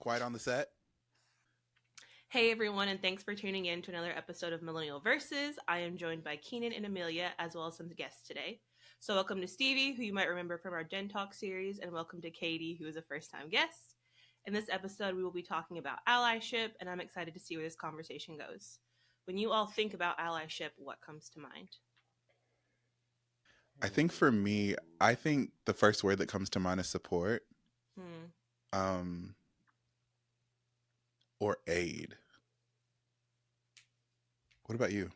quiet on the set. Hey everyone, and thanks for tuning in to another episode of Millennial Verses. I am joined by Keenan and Amelia, as well as some guests today. So welcome to Stevie, who you might remember from our Gen Talk series, and welcome to Katie, who is a first-time guest. In this episode, we will be talking about allyship, and I'm excited to see where this conversation goes. When you all think about allyship, what comes to mind? I think for me, I think the first word that comes to mind is support, um, or aid. What about you?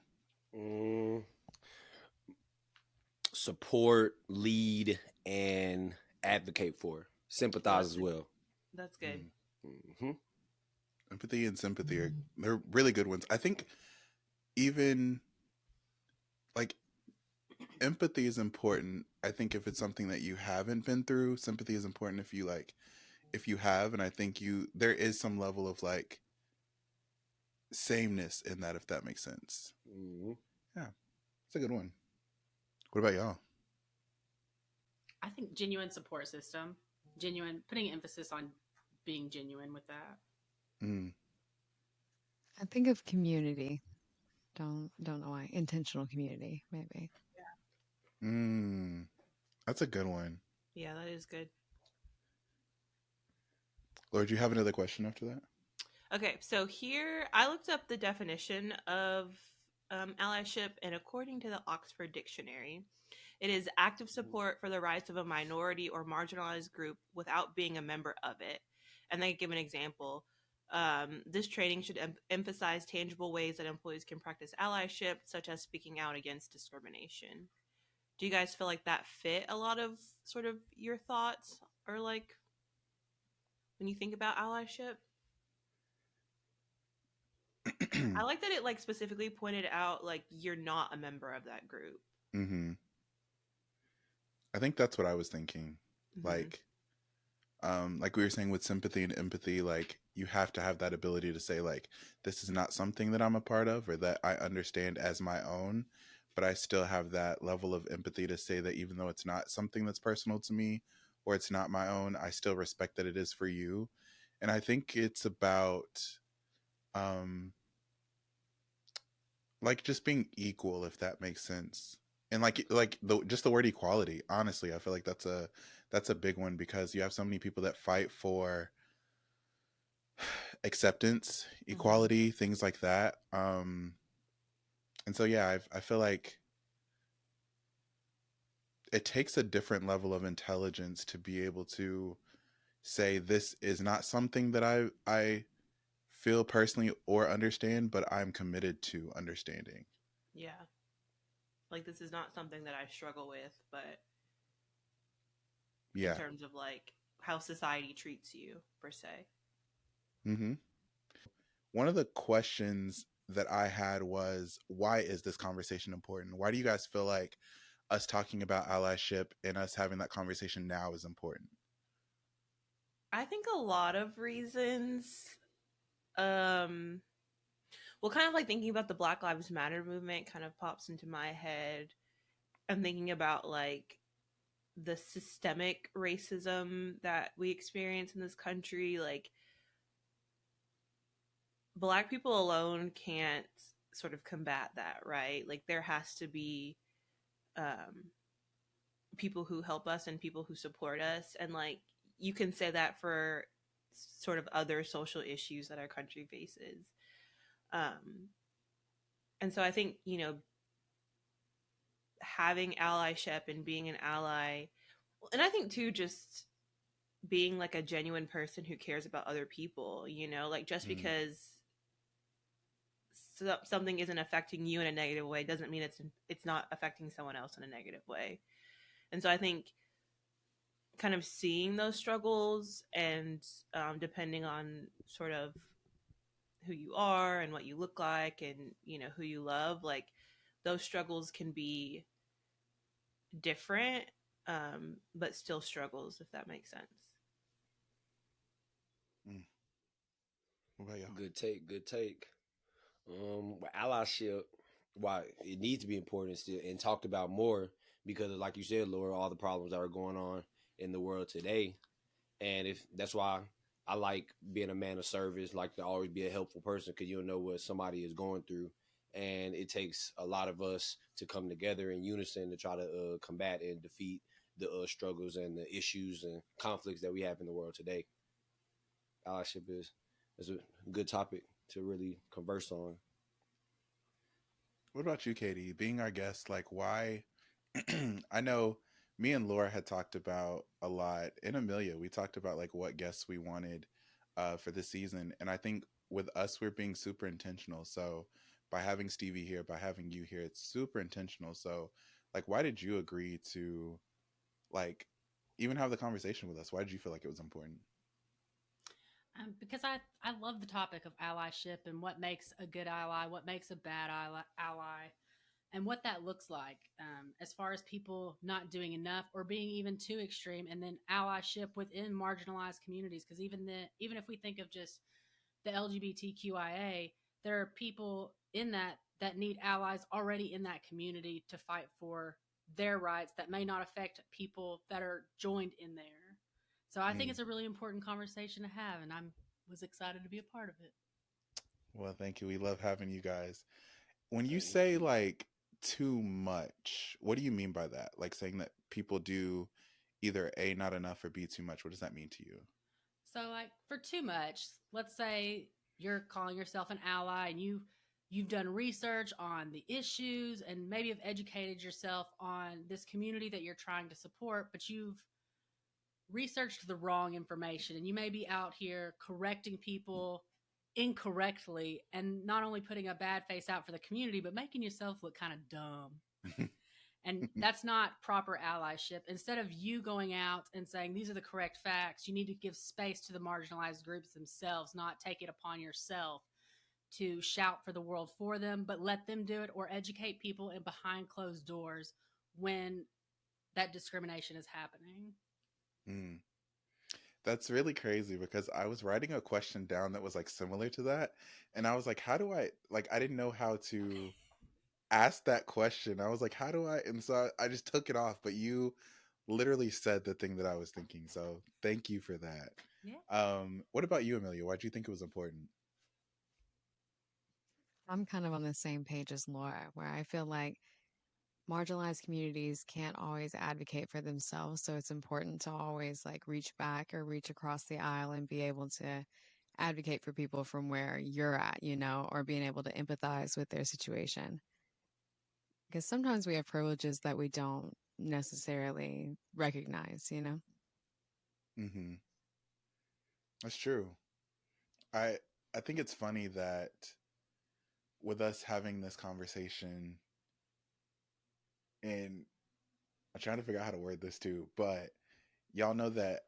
Support, lead, and advocate for. Sympathize as well. That's good. Mm-hmm. Empathy and sympathy they're really good ones. I think even like empathy is important. I think if it's something that you haven't been through, sympathy is important if you have, and I think there is some level of like sameness in that, if that makes sense. Mm-hmm. Yeah, it's a good one. What about y'all? I think genuine support system, putting emphasis on being genuine with that. I think of community. Don't know why. Intentional community, maybe. Yeah. That's a good one. Yeah, that is good. Lord, do you have another question after that? Okay, so here I looked up the definition of allyship, and according to the Oxford Dictionary, it is active support for the rights of a minority or marginalized group without being a member of it. And they give an example. This training should emphasize tangible ways that employees can practice allyship, such as speaking out against discrimination. Do you guys feel like that fit a lot of sort of your thoughts, or like when you think about allyship? I like that it like specifically pointed out like you're not a member of that group. Mm-hmm. I think that's what I was thinking. Mm-hmm. Like we were saying with sympathy and empathy, like you have to have that ability to say like, this is not something that I'm a part of or that I understand as my own, but I still have that level of empathy to say that even though it's not something that's personal to me or it's not my own, I still respect that it is for you. And I think it's about, like just being equal, if that makes sense. And just the word equality, honestly, I feel like that's a big one because you have so many people that fight for acceptance, equality, mm-hmm. things like that. And so, yeah, I feel like it takes a different level of intelligence to be able to say this is not something that I feel personally or understand, but I'm committed to understanding. Yeah. Like this is not something that I struggle with, but in terms of like how society treats you per se. Mm-hmm. One of the questions that I had was, why is this conversation important? Why do you guys feel like us talking about allyship and us having that conversation now is important? I think a lot of reasons. Well, kind of like thinking about the Black Lives Matter movement kind of pops into my head. I'm thinking about like the systemic racism that we experience in this country. Like Black people alone can't sort of combat that, right? Like there has to be people who help us and people who support us. And like you can say that for sort of other social issues that our country faces. And so I think, you know, having allyship and being an ally, and I think too, just being like a genuine person who cares about other people, you know, like just because something isn't affecting you in a negative way doesn't mean it's not affecting someone else in a negative way. And so I think kind of seeing those struggles and depending on sort of who you are and what you look like and, you know, who you love, like those struggles can be different, but still struggles, if that makes sense. What about y'all? Good take. Allyship, why it needs to be important still and talked about more because, like you said, Laura, all the problems that are going on in the world today, and if that's why I like being a man of service, like to always be a helpful person because you don't know what somebody is going through. And it takes a lot of us to come together in unison to try to combat and defeat the struggles and the issues and conflicts that we have in the world today. Allyship is a good topic to really converse on. What about you, Katie? Being our guest, like, why? I know me and Laura had talked about a lot. In Amelia, we talked about like what guests we wanted for this season, and I think with us, we're being super intentional. So by having Stevie here, by having you here, it's super intentional. So, like, why did you agree to like even have the conversation with us? Why did you feel like it was important? Because I love the topic of allyship and what makes a good ally, what makes a bad ally, and what that looks like as far as people not doing enough or being even too extreme, and then allyship within marginalized communities. Because even if we think of just the LGBTQIA, there are people in that need allies already in that community to fight for their rights that may not affect people that are joined in there. So I think Mm. it's a really important conversation to have, and I'm was excited to be a part of it. Well, thank you. We love having you guys. When you Thank say you. like too much, what do you mean by that? Like saying that people do either A, not enough, or B, too much. What does that mean to you? So like for too much, let's say you're calling yourself an ally and you've done research on the issues and maybe have educated yourself on this community that you're trying to support, but you've researched the wrong information and you may be out here correcting people incorrectly and not only putting a bad face out for the community but making yourself look kind of dumb. And that's not proper allyship. Instead of you going out and saying these are the correct facts, you need to give space to the marginalized groups themselves, not take it upon yourself to shout for the world for them, but let them do it, or educate people in behind closed doors when that discrimination is happening. Mm. That's really crazy because I was writing a question down that was like similar to that. And I was like, how do I, like, I didn't know how to ask that question. I was like, how do I? And so I just took it off. But you literally said the thing that I was thinking. So thank you for that. Yeah. What about you, Amelia? Why do you think it was important? I'm kind of on the same page as Laura, where I feel like marginalized communities can't always advocate for themselves. So it's important to always like reach back or reach across the aisle and be able to advocate for people from where you're at, or being able to empathize with their situation. Because sometimes we have privileges that we don't necessarily recognize. Mm-hmm. That's true. I I think it's funny that with us having this conversation, and I'm trying to figure out how to word this too, but y'all know that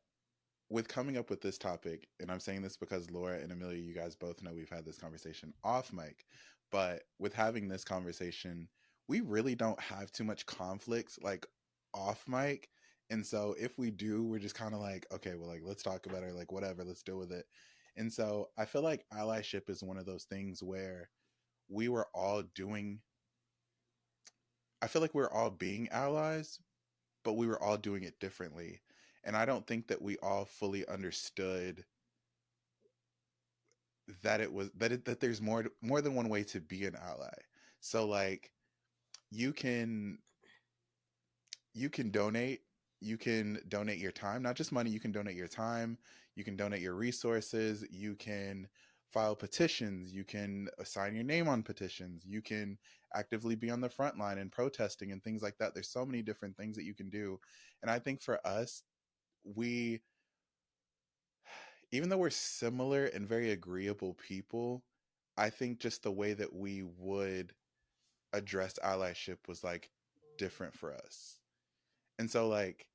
with coming up with this topic, and I'm saying this because Laura and Amelia, you guys both know we've had this conversation off mic, but with having this conversation, we really don't have too much conflict like off mic. And so if we do, we're just kind of like, okay, well, like, let's talk about it, like, whatever, let's deal with it. And so I feel like allyship is one of those things where we were all doing, I feel like we're all being allies, but we were all doing it differently. And I don't think that we all fully understood that that there's more than one way to be an ally. So like you can donate, you can donate your time, not just money, you can donate your time, you can donate your resources, you can file petitions, you can assign your name on petitions, you can actively be on the front line and protesting and things like that. There's so many different things that you can do. And I think for us, we, even though we're similar and very agreeable people, I think just the way that we would address allyship was like different for us. And so like,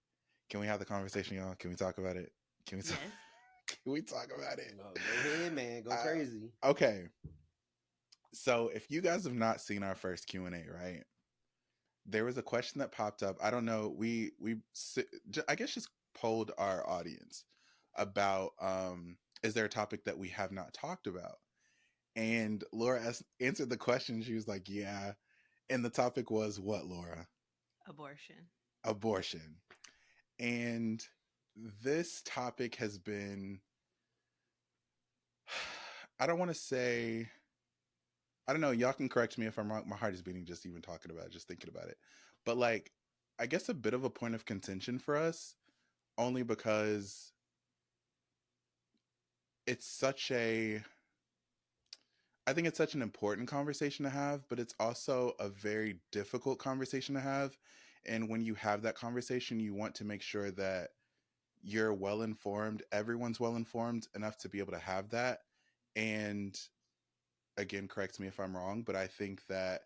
can we have the conversation, y'all? Can we talk about it? Can we talk, Yes. can we talk about it? Oh, go ahead, man. Go crazy. Okay. So if you guys have not seen our first Q&A, right? There was a question that popped up. I don't know. I guess just polled our audience about is there a topic that we have not talked about? And Laura answered the question. She was like, yeah. And the topic was what, Laura? Abortion. Abortion. And this topic has been I don't want to say, I don't know, y'all can correct me if I'm wrong. My heart is beating just even talking about it, just thinking about it. But like, I guess a bit of a point of contention for us, only because it's such a, I think it's such an important conversation to have, but it's also a very difficult conversation to have. And when you have that conversation, you want to make sure that you're well informed, everyone's well informed enough to be able to have that. And again, correct me if I'm wrong, but I think that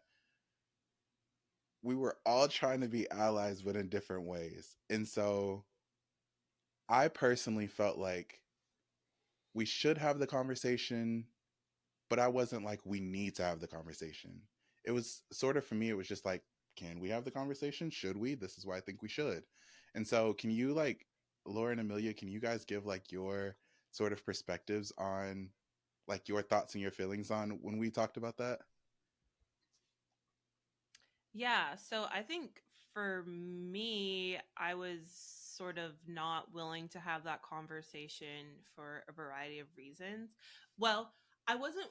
we were all trying to be allies, but in different ways. And so I personally felt like we should have the conversation, but I wasn't like, we need to have the conversation. It was sort of, for me, it was just like, can we have the conversation? Should we? This is why I think we should. And so, can you, like, Laura and Amelia, can you guys give like your sort of perspectives on, like, your thoughts and your feelings on when we talked about that? Yeah, so I think for me, I was sort of not willing to have that conversation for a variety of reasons. Well, I wasn't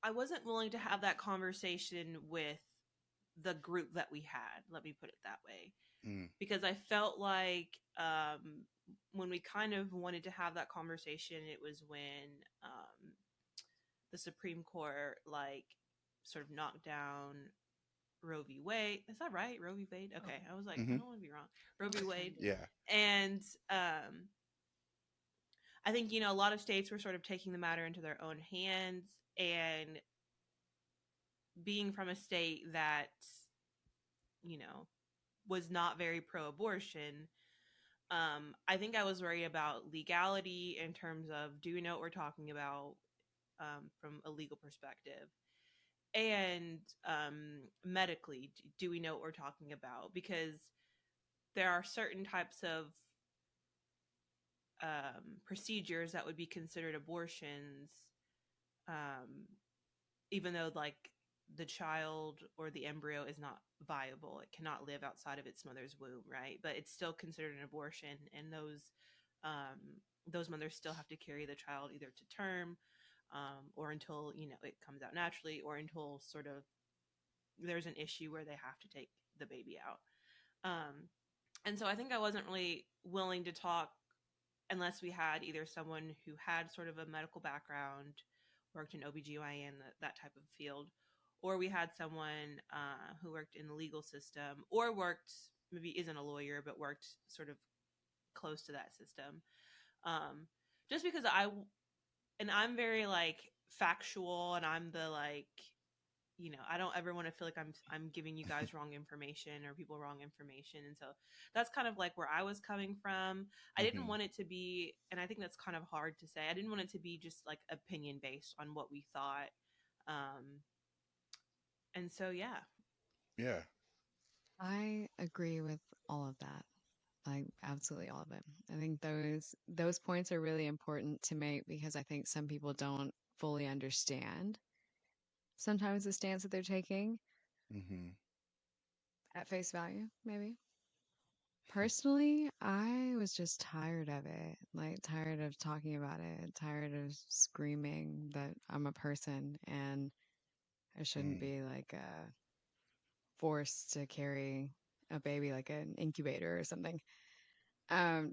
I wasn't willing to have that conversation with the group that we had. Let me put it that way. Mm, Because I felt like when we kind of wanted to have that conversation, it was when the Supreme Court like sort of knocked down Roe v. Wade. Is that right? Roe v. Wade? Okay. I was like, I hmm. don't want to be wrong. Roe v. Wade. Yeah. And I think, a lot of states were sort of taking the matter into their own hands. And being from a state that, you know, was not very pro abortion, I think I was worried about legality in terms of, do we know what we're talking about from a legal perspective? And medically, do we know what we're talking about? Because there are certain types of procedures that would be considered abortions, um, even though like the child or the embryo is not viable, it cannot live outside of its mother's womb, right? But it's still considered an abortion, and those mothers still have to carry the child either to term, or until it comes out naturally, or until sort of there's an issue where they have to take the baby out. Um, and so I think I wasn't really willing to talk unless we had either someone who had sort of a medical background, worked in OBGYN, that type of field, or we had someone who worked in the legal system, or worked, maybe isn't a lawyer, but worked sort of close to that system. Um, just because I'm very like factual, and I'm the like, I don't ever want to feel like I'm giving you guys wrong information or people wrong information. And so that's kind of like where I was coming from. I didn't Hmm. want it to be, and I think that's kind of hard to say, I didn't want it to be just like opinion based on what we thought. Um, and so, yeah. Yeah. I agree with all of that. Like absolutely all of it. I think those points are really important to make because I think some people don't fully understand sometimes the stance that they're taking Hmm. at face value, maybe. Personally, I was just tired of it. Like tired of talking about it, tired of screaming that I'm a person and I shouldn't Mm. be like forced to carry a baby like an incubator or something.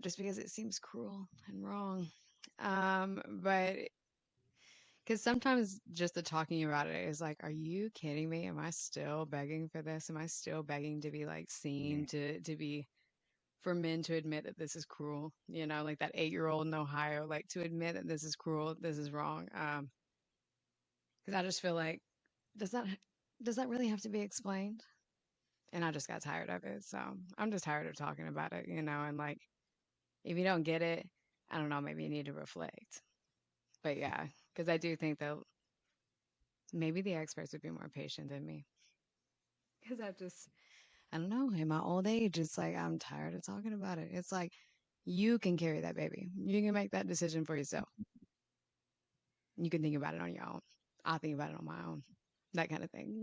Just because it seems cruel and wrong. But because sometimes just the talking about it is like, are you kidding me? Am I still begging for this? Am I still begging to be like seen, Mm. to be for men to admit that this is cruel? You know, like that 8-year-old in Ohio, like to admit that this is cruel, this is wrong. Because I just feel like, does that does that really have to be explained? And I just got tired of it. So I'm just tired of talking about it, and like if you don't get it, I don't know, maybe you need to reflect. But yeah, because I do think that maybe the experts would be more patient than me. Because I don't know, in my old age, it's like I'm tired of talking about it. It's like you can carry that baby. You can make that decision for yourself. You can think about it on your own. I'll think about it on my own. That kind of thing.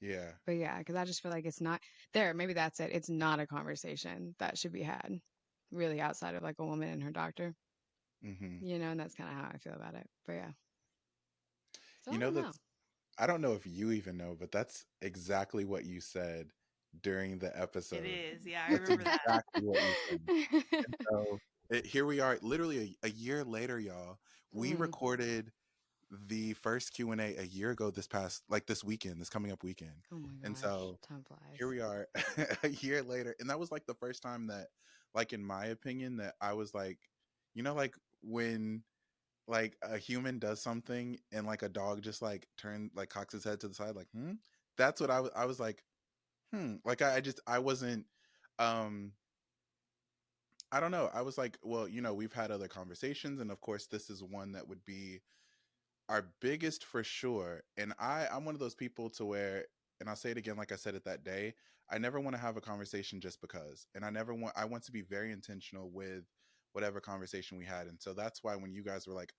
Yeah. But yeah, because I just feel like it's not there. Maybe that's it. It's not a conversation that should be had really outside of like a woman and her doctor, Hmm. and that's kind of how I feel about it. But yeah. So I You know, don't know. that's, I don't know if you even know, but that's exactly what you said during the It episode. is. Yeah, I That's remember that. exactly what you said. And so here we are, literally a year later, y'all. We Mm. recorded the first Q&A a year ago, this past, like this weekend, this coming up weekend. Oh my And gosh, so time here flies. we are a year later. And that was like the first time that, like, in my opinion, that I was like, like when like a human does something and like a dog just like cocks his head to the side, like, that's what I was like, like I wasn't, um I don't know, I was like, well, we've had other conversations, and of course this is one that would be our biggest for sure. And I'm one of those people to where, and I'll say it again, like I said it that day, I never want to have a conversation just because. And I want to be very intentional with whatever conversation we had. And so that's why when you guys were like,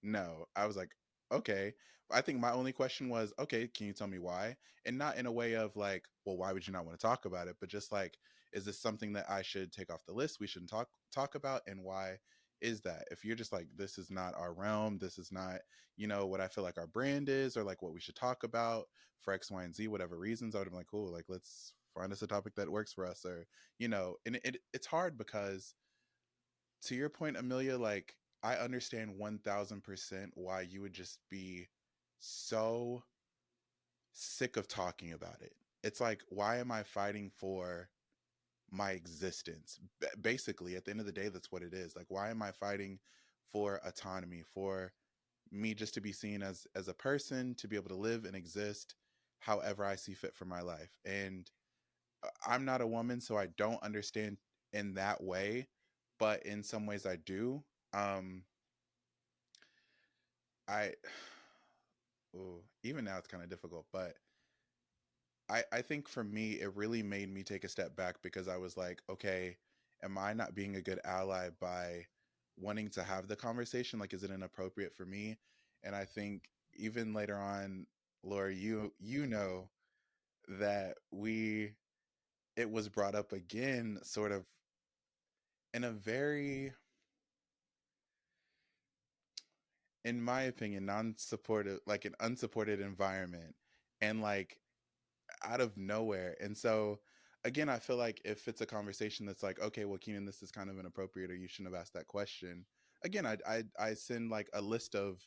no, I was like, okay. I think my only question was, okay, can you tell me why? And not in a way of like, well, why would you not want to talk about it? But just like, is this something that I should take off the list? We shouldn't talk about, and why is that? If you're just like, this is not our realm, this is not, what I feel like our brand is, or like what we should talk about for X, Y, and Z, whatever reasons, I would have been like, cool, like let's find us a topic that works for us, or and it's hard because, to your point, Amelia, like I understand 1000% why you would just be so sick of talking about it. It's like, why am I fighting for my existence? Basically, at the end of the day, that's what it is. Like, why am I fighting for autonomy, for me just to be seen as a person, to be able to live and exist however I see fit for my life? And I'm not a woman, so I don't understand in that way, but in some ways I do. um I ooh, even now it's kind of difficult, but I think for me, it really made me take a step back, because I was like, okay, am I not being a good ally by wanting to have the conversation? Like, is it inappropriate for me? And I think even later on, Laura, you know that it was brought up again, sort of in a very, in my opinion, non-supportive, like an unsupported environment, and like out of nowhere. And so again, I feel like if it's a conversation that's like, okay, well, Keenan, this is kind of inappropriate, or you shouldn't have asked that question. Again, I send like a list of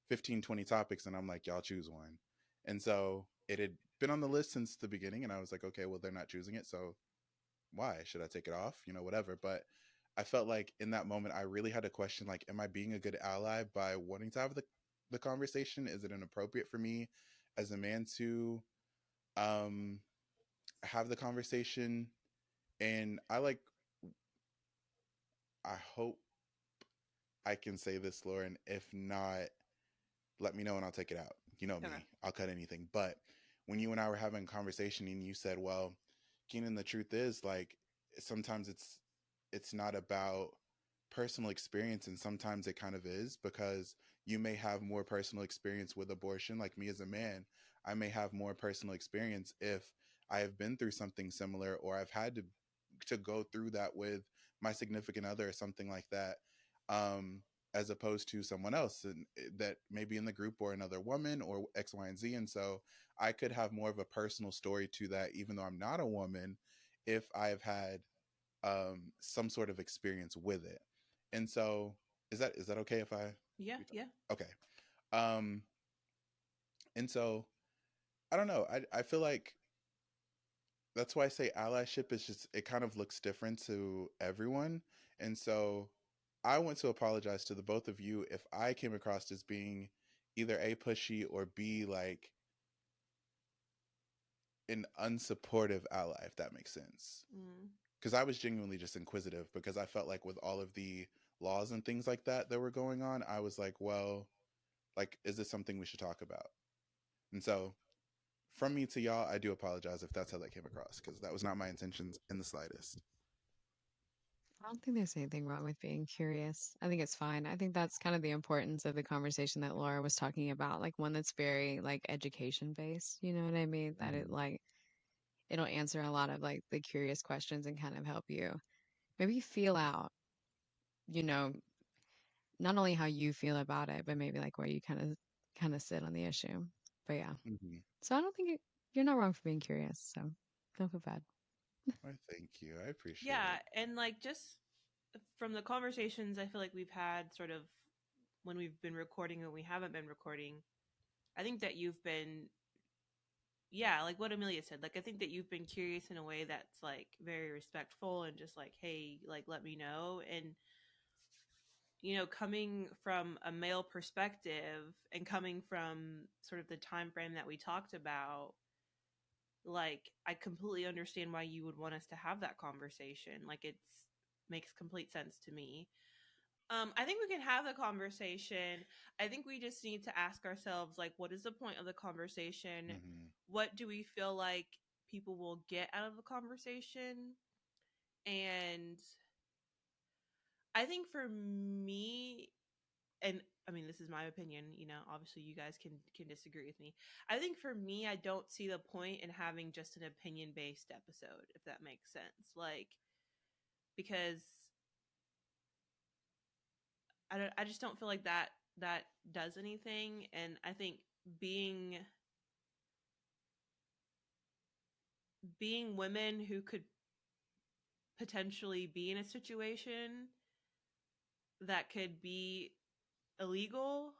15, 20 topics, and I'm like, y'all choose one. And so it had been on the list since the beginning, and I was like, okay, well, they're not choosing it, so why should I take it off? Whatever. But I felt like in that moment, I really had to question, like, am I being a good ally by wanting to have the conversation? Is it inappropriate for me as a man to um have the conversation? And I hope I can say this, Lauren. If not, let me know and I'll take it out. You know Okay. me, I'll cut anything. But when you and I were having a conversation and you said, well, Keenan, the truth is, like, sometimes it's not about personal experience, and sometimes it kind of is, because you may have more personal experience with abortion. Like me as a man, I may have more personal experience if I have been through something similar, or I've had to go through that with my significant other, or something like that, um as opposed to someone else, and that may be in the group, or another woman, or X, Y, and Z. And so I could have more of a personal story to that, even though I'm not a woman, if I have had some sort of experience with it. And so is that okay if Yeah, we talk? yeah. Okay. um and so I don't know, I feel like that's why I say allyship is just, it kind of looks different to everyone. And so I want to apologize to the both of you if I came across as being either A, pushy, or B, like an unsupportive ally, if that makes sense. Mm. Because I was genuinely just inquisitive, because I felt like with all of the laws and things like that were going on, I was like, well, like, is this something we should talk about? And so from me to y'all, I do apologize if that's how that came across, because that was not my intentions in the slightest. I don't think there's anything wrong with being curious. I think it's fine. I think that's kind of the importance of the conversation that Laura was talking about, like one that's very like education based. You know what I mean? That it Mhm. like it'll answer a lot of like the curious questions and kind of help you maybe feel out, you know, not only how you feel about it, but maybe like where you kind of sit on the issue. But yeah, Hmm. so I don't think you're not wrong for being curious. So don't feel bad. Why, thank you. I appreciate Yeah, it. and like just from the conversations I feel like we've had sort of when we've been recording and we haven't been recording, I think that you've been, yeah, like what Amelia said, like I think that you've been curious in a way that's like very respectful and just like, hey, like let me know. And coming from a male perspective and coming from sort of the time frame that we talked about, like I completely understand why you would want us to have that conversation. Like it's makes complete sense to me. I think we can have the conversation. I think we just need to ask ourselves, like, what is the point of the conversation? Hmm. What do we feel like people will get out of the conversation? And I think for me, and I mean, this is my opinion. Obviously, you guys can disagree with me. I think for me, I don't see the point in having just an opinion based episode, if that makes sense. Like, because I just don't feel like that does anything. And I think being being women who could potentially be in a situation that could be illegal,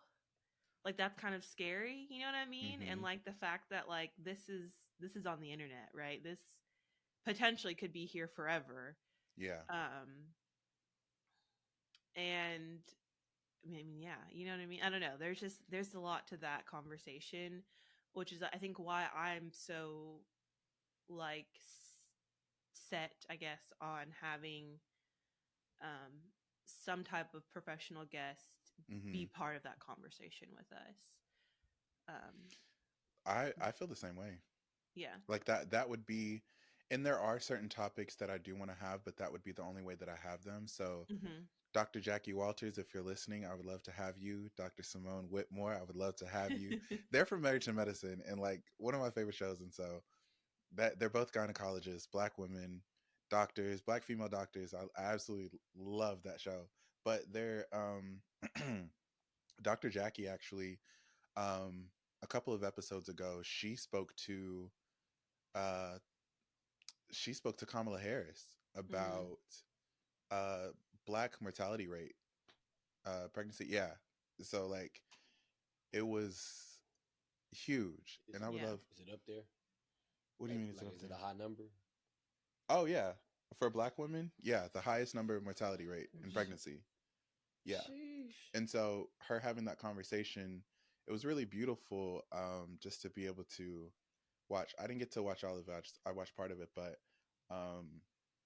like that's kind of scary, you know what I mean? And Hmm. like the fact that like this is on the internet, right? This potentially could be here forever. Yeah. um and I mean, yeah, you know what I mean? I don't know. There's a lot to that conversation, which is I think why I'm so like set, I guess, on having um some type of professional guest be Hmm. part of that conversation with us. Um I feel the same way. yeah. Like that would be, and there are certain topics that I do want to have, but that would be the only way that I have them. So Mhm. Dr. Jackie Walters, if you're listening, I would love to have you. Dr. Simone Whitmore, I would love to have you. They're from Marriage and Medicine and like one of my favorite shows. And so that they're both gynecologists, black women, doctors, black female doctors. I absolutely love that show. But they're Dr. Jackie actually, um, a couple of episodes ago, uh she spoke to Kamala Harris Mhm. about uh black mortality rate, pregnancy. Yeah. So like it was huge. Is And it I would Yeah. love, is it up there? what do you Like mean it's like up is it a there? high number? Oh yeah. For black women, yeah, the highest number of mortality rate in pregnancy. Yeah. Sheesh. And so her having that conversation, it was really beautiful, just to be able to watch. I didn't get to watch all of it. I watched part of it, but um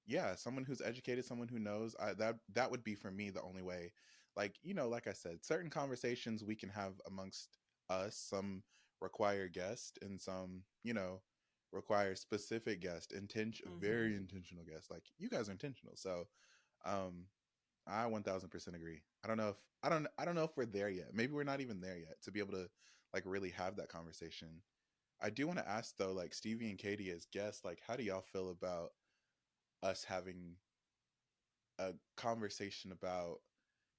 yeah, someone who's educated, someone who knows, that would be for me the only way. Like, like I said, certain conversations we can have amongst us, some require guest and some, require specific guest, Mhm. very intentional guest. Like you guys are intentional. So um I 1000% agree. I don't know if we're there yet. Maybe we're not even there yet to be able to like really have that conversation. I do want to ask though, like Stevie and Katie as guests, like how do y'all feel about us having a conversation about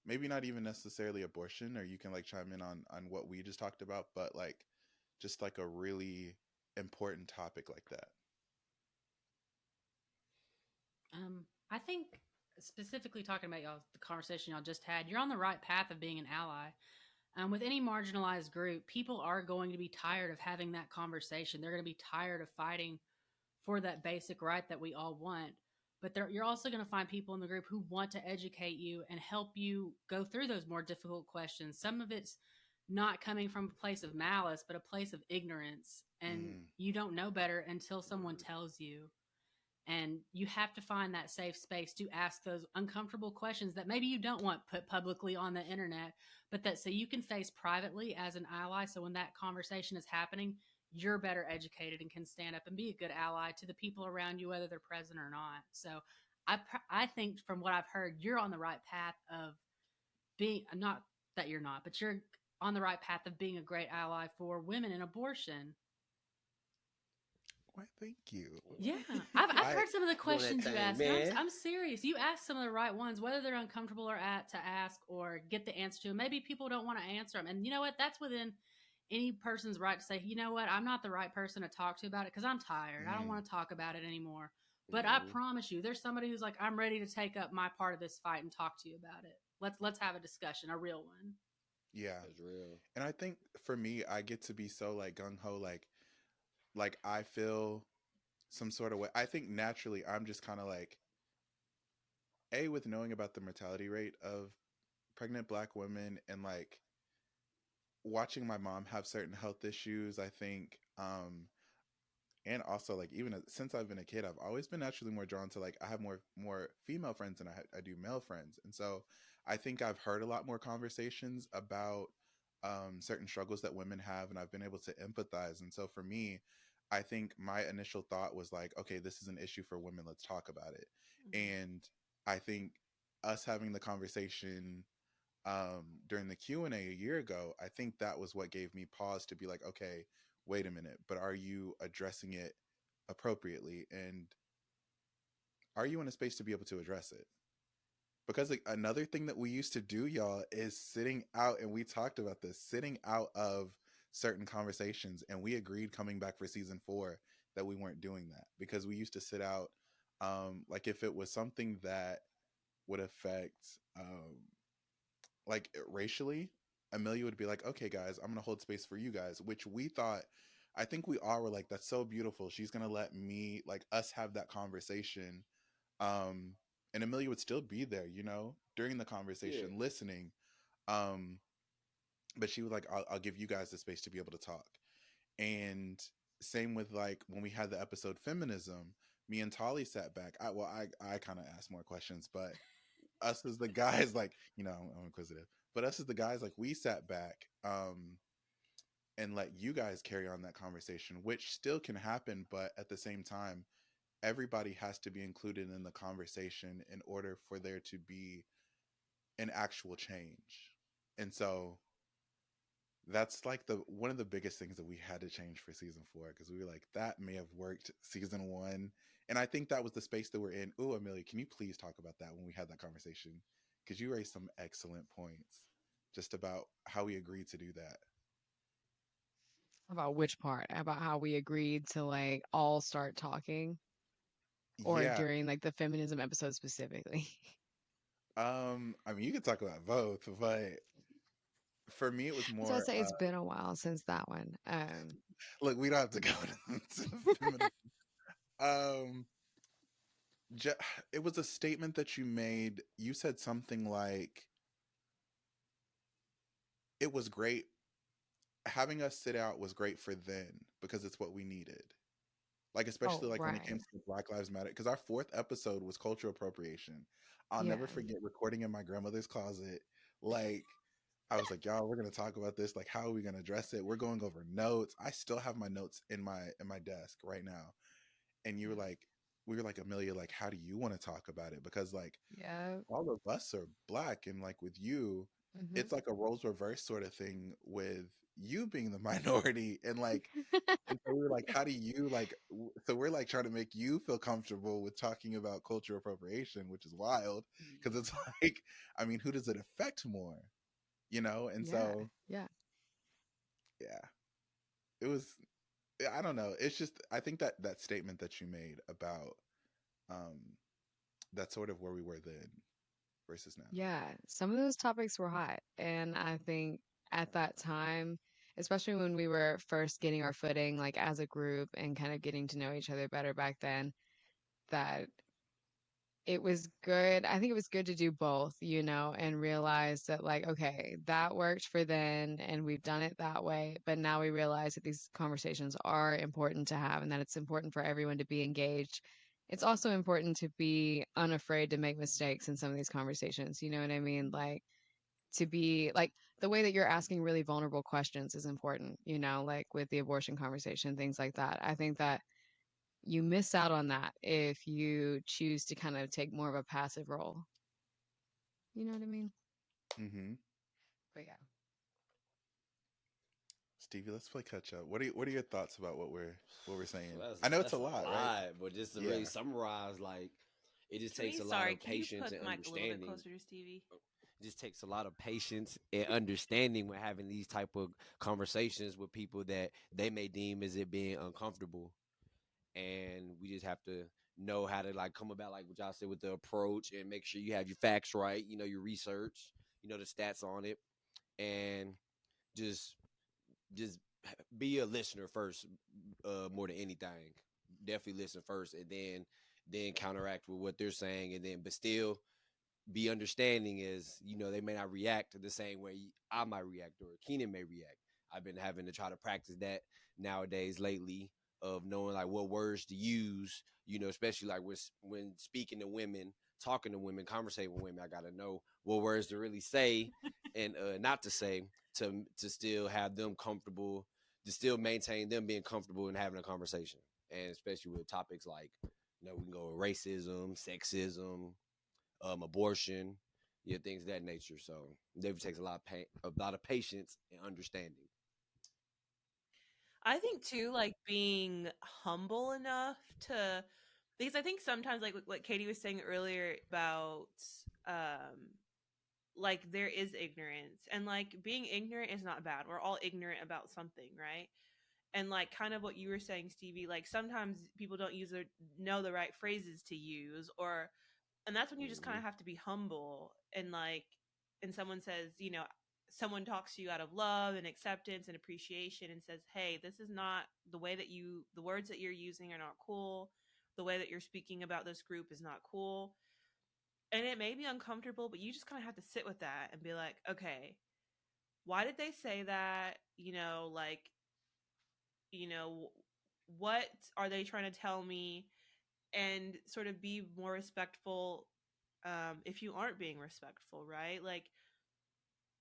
maybe not even necessarily abortion, or you can like chime in on what we just talked about, but like just like a really important topic like that. I think specifically talking about y'all, the conversation y'all just had, you're on the right path of being an ally. With any marginalized group, people are going to be tired of having that conversation. They're going to be tired of fighting for that basic right that we all want. But you're also going to find people in the group who want to educate you and help you go through those more difficult questions. Some of it's not coming from a place of malice, but a place of ignorance. And Mm, you don't know better until someone Word. tells you. And you have to find that safe space to ask those uncomfortable questions that maybe you don't want put publicly on the internet, but that so you can face privately as an ally. So when that conversation is happening, you're better educated and can stand up and be a good ally to the people around you, whether they're present or not. So I think from what I've heard, you're on the right path of being, not that you're not, but you're on the right path of being a great ally for women in abortion. why, thank you. Yeah, I've I heard some of the Doing that questions you thing, ask, and man. I'm serious. You ask some of the right ones, whether they're uncomfortable or to ask or get the answer to. Maybe people don't want to answer them, and you know what? That's within. any person's right to say, you know what, I'm not the right person to talk to about it because I'm tired. I don't Mm, want to talk about it anymore. But I Hmm. promise you, there's somebody who's like, I'm ready to take up my part of this fight and talk to you about it. Let's have a discussion, a real one. yeah. That's real. And I think for me, I get to be so like gung ho, like I feel some sort of way. I think naturally I'm just kind of like a with knowing about the mortality rate of pregnant Black women and like watching my mom have certain health issues. I think and also like even since I've been a kid, I've always been naturally more drawn to like I have more female friends than I do male friends, and so I think I've heard a lot more conversations about certain struggles that women have, and I've been able to empathize. And so for me, I think my initial thought was like, okay, this is an issue for women. Let's talk about it. Mhm. And I think us having the conversation during the Q&A a year ago, I think that was what gave me pause to be like, okay, wait a minute, but are you addressing it appropriately, and are you in a space to be able to address it? Because like, another thing that we used to do, y'all, is sitting out, and we talked about this, sitting out of certain conversations, and we agreed coming back for season 4 that we weren't doing that because we used to sit out like if it was something that would affect like racially, Amelia would be like, okay, guys, I'm going to hold space for you guys, which we thought, I think we all were like, that's so beautiful. She's going to let me, like, us have that conversation. Um, and Amelia would still be there, you know, during the Yeah. conversation, listening. Um, but she was like, I'll give you guys the space to be able to talk. And same with like when we had the episode Feminism, me and Tolly sat back. I kind of asked more questions, but us as the guys, like, you know, I'm inquisitive, but us as the guys, like, we sat back and let you guys carry on that conversation, which still can happen, but at the same time, everybody has to be included in the conversation in order for there to be an actual change. And so that's like the one of the biggest things that we had to change for season 4, because we were like, that may have worked season 1, and I think that was the space that we're in. Oh, Amelia, can you please talk about that when we had that conversation, because you raised some excellent points just about how we agreed to do that. About which part? About how we agreed to like all start talking, or Yeah. during like the feminism episode specifically? I mean, you could talk about both, but for me it was So I more say it's been a while since that one. look, we don't have to go to feminism. um ju- it was a statement that you made. You said something like, it was great having us sit out was great for then because it's what we needed. Like, Oh, especially like when it came right. to the Black Lives Matter, because our 4th episode was cultural appropriation. I'll Yeah. never forget recording in my grandmother's closet. Like, I was like, y'all, we're gonna talk about this. Like, how are we gonna address it? We're going over notes. I still have my notes in my desk right now. And you were like, we were like, Amelia, like, how do you want to talk about it? Because like Yeah. all of us are Black, and like with you, Hmm. it's like a roles reverse sort of thing with you being the minority, and like, and so we were like, how do you like so we're like trying to make you feel comfortable with talking about cultural appropriation, which is wild because it's like, I mean, who does it affect more, you know? And Yeah. so Yeah. yeah, it was, I don't know, it's just, I think that that statement that you made about um that's sort of where we were then versus now. Yeah. Some of those topics were hot. And I think at that time, especially when we were first getting our footing, like as a group and kind of getting to know each other better back then, that it was good. I think it was good to do both, you know, and realize that, like, okay, that worked for then, and we've done it that way. But now we realize that these conversations are important to have and that it's important for everyone to be engaged. It's also important to be unafraid to make mistakes in some of these conversations. You know what I mean? Like, to be like the way that you're asking really vulnerable questions is important, you know, like with the abortion conversation, things like that. I think that you miss out on that if you choose to kind of take more of a passive role. You know what I mean? Mm-hmm. But yeah. Stevie, let's play catch up. What are your thoughts about what we're saying? That's I know it's that's a a lot, right? lot, but just to really Yeah. summarize, like it just takes Tree, a lot sorry, of can you patience put and the mic a little bit understanding. closer to Stevie? It just takes a lot of patience and understanding when having these type of conversations with people that they may deem as it being uncomfortable. And we just have to know how to like come about, like what y'all said, with the approach, and make sure you have your facts right, your research, the stats on it, and just just be a listener first, more than anything. Definitely listen first, and then counteract with what they're saying, and then but still be understanding, is they may not react the same way I might react or Keenan may react. I've been having to try to practice that nowadays lately, of knowing like what words to use, especially like when speaking to women, talking to women, conversating with women. I got to know what words to really say and not to say, to still have them comfortable, to still maintain them being comfortable in having a conversation. And especially with topics like, we can go with racism, sexism, abortion, things of that nature. So it takes a lot of patience and understanding. I think too, like being humble enough to, because I think sometimes, like what Katie was saying earlier about, um, like there is ignorance, and like being ignorant is not bad. We're all ignorant about something, right? And like kind of what you were saying, Stevie, like sometimes people don't know the right phrases to use, or and that's when you just kind Mm-hmm. of have to be humble, and like, and someone says, someone talks to you out of love and acceptance and appreciation and says, hey, this is not the way that the words that you're using are not cool, the way that you're speaking about this group is not cool, and it may be uncomfortable, but you just kind of have to sit with that and be like, okay, why did they say that, like, you know what are they trying to tell me, and sort of be more respectful, if you aren't being respectful, right? Like,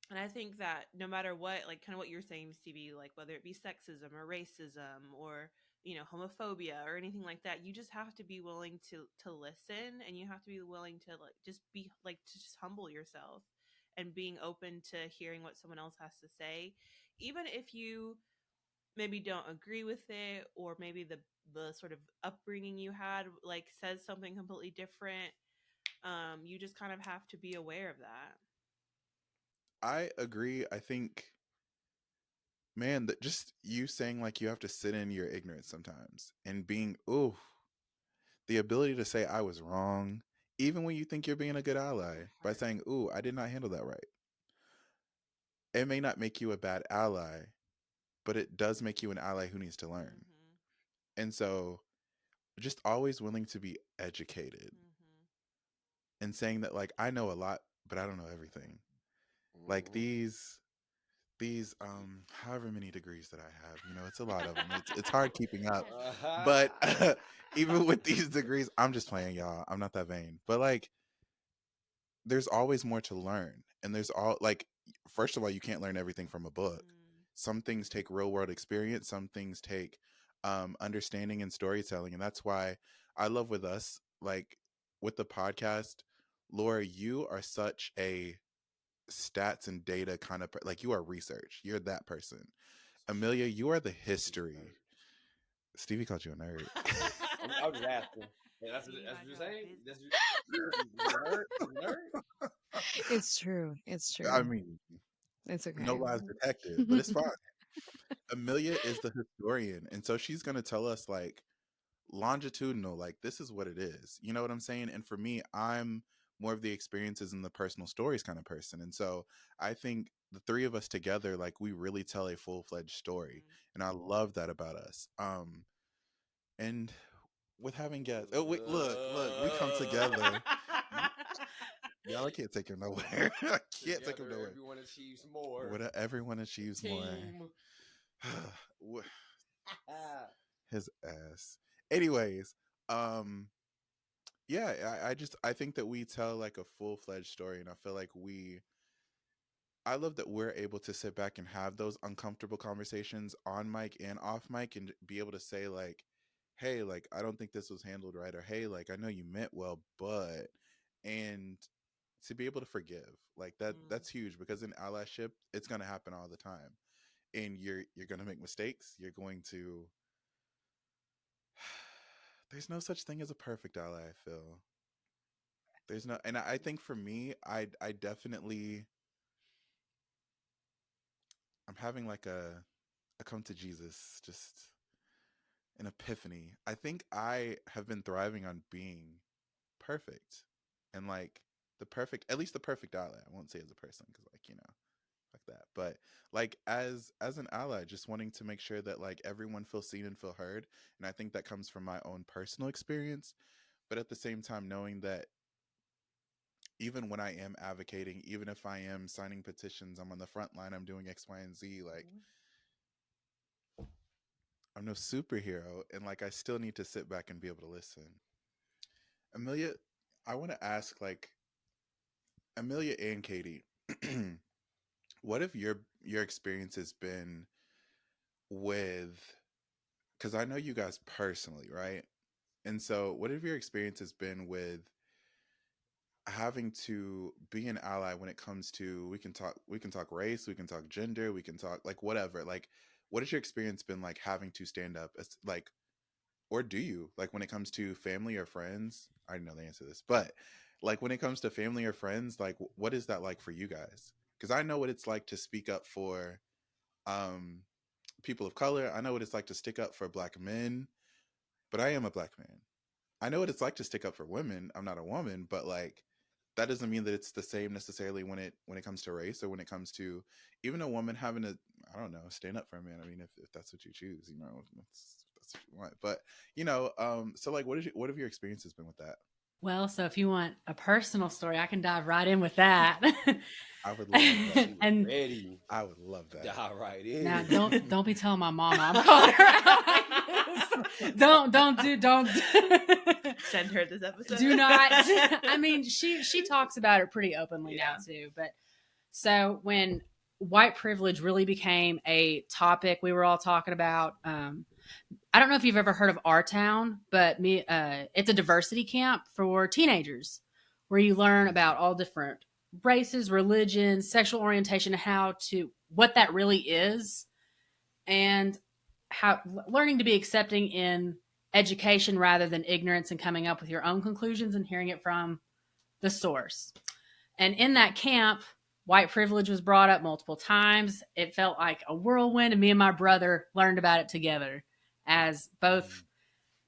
and I think that no matter what, like kind of what you're saying, Stevie, like whether it be sexism or racism or homophobia or anything like that, you just have to be willing to listen, and you have to be willing to like just be like to just humble yourself and being open to hearing what someone else has to say, even if you maybe don't agree with it, or maybe the sort of upbringing you had like says something completely different. You just kind of have to be aware of that. I agree. I think, man, that just you saying like you have to sit in your ignorance sometimes and being, ooh, the ability to say I was wrong, even when you think you're being a good ally, by saying, ooh, I did not handle that right. It may not make you a bad ally, but it does make you an ally who needs to learn. Mm-hmm. And so just always willing to be educated Mm-hmm. and saying that like I know a lot, but I don't know everything. Like Mm-hmm. these however many degrees that I have, it's a lot of them. It's hard keeping up. But Uh-huh. even with these degrees, I'm just playing, y'all. I'm not that vain. But like there's always more to learn. And there's all like, first of all, you can't learn everything from a book. Mm. Some things take real world experience, some things take understanding and storytelling. And that's why I love with us, like with the podcast, Laura, you are such a stats and data kind of like you are research. You're that person. Amelia, you are the history. Stevie called you a nerd. I'm just asking. Hey, See, you that's what mind you're your own saying. business. You a nerd? You a nerd? It's true. It's I true. mean, It's no okay. lies detected, but it's fine. Amelia is the historian, and so she's going to tell us like longitudinal, like this is what it is. You know what I'm saying? And for me, I'm more of the experiences and the personal stories kind of person. And so I think the three of us together, like we really tell a full-fledged story. Mm-hmm. And I love that about us. And with having guests, oh wait, look, we come together. Y'all, I can't take him nowhere. I can't take him Together, nowhere. everyone achieves more. What everyone achieves more. Team. His ass. Anyways, um, yeah, I think that we tell like a full fledged story, and I feel like I love that we're able to sit back and have those uncomfortable conversations on mic and off mic, and be able to say like, hey, like I don't think this was handled right, or hey, like I know you meant well, but, and to be able to forgive, like Mm. that's huge, because in allyship it's going to happen all the time, and you're going to make mistakes, you're going to there's no such thing as a perfect ally, I feel. There's no, and I think for me, I definitely, I'm having like a come to Jesus, just an epiphany. I think I have been thriving on being perfect, and like the perfect, at least the perfect ally. I won't say as a person because, like, like that, but like as an ally, just wanting to make sure that like everyone feels seen and feel heard. And I think that comes from my own personal experience, but at the same time knowing that even when I am advocating, even if I am signing petitions, I'm on the front line, I'm doing X, Y, and Z, like I'm no superhero, and like I still need to sit back and be able to listen. Amelia, I want to ask, like, Amelia and Katie, what have your experience has been with, because I know you guys personally, right? And so what have your experiences been with having to be an ally when it comes to, we can talk race, we can talk gender, we can talk like whatever. Like what has your experience been like having to stand up as like, or do you, like when it comes to family or friends? I already know the answer to this, but like when it comes to family or friends, like what is that like for you guys? Because I know what it's like to speak up for um people of color. I know what it's like to stick up for black men, but I am a black man. I know what it's like to stick up for women. I'm not a woman, but like that doesn't mean that it's the same necessarily when it comes to race, or when it comes to even a woman having to, I don't know, stand up for a man. I mean, if that's what you choose, that's what you want. But so like what have your experiences been with that? Well, so if you want a personal story, I can dive right in with that. I would love that. She was And ready I would love to that. dive right in. now don't be telling my mama I'm calling her out like this. Don't Send her this episode. do not. I mean, she talks about it pretty openly now too. But so when white privilege really became a topic, we were all talking about. I don't know if you've ever heard of Our Town, but it's a diversity camp for teenagers where you learn about all different races, religions, sexual orientation, what that really is, and how learning to be accepting in education rather than ignorance, and coming up with your own conclusions and hearing it from the source. And in that camp, white privilege was brought up multiple times. It felt like a whirlwind, and me and my brother learned about it together as both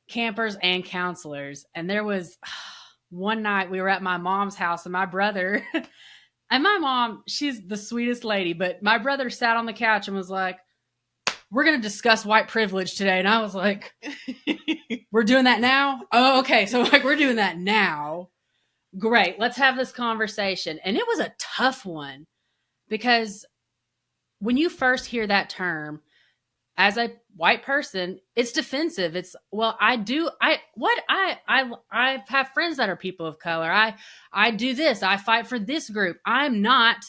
campers and counselors. And there was one night we were at my mom's house, and my brother and my mom, she's the sweetest lady, but my brother sat on the couch and was like, we're going to discuss white privilege today. And I was like, we're doing that now? Oh, okay. So like we're doing that now. Great. Let's have this conversation. And it was a tough one because when you first hear that term, as a white person, it's defensive. It's, well, I have friends that are people of color. I do this. I fight for this group. I'm not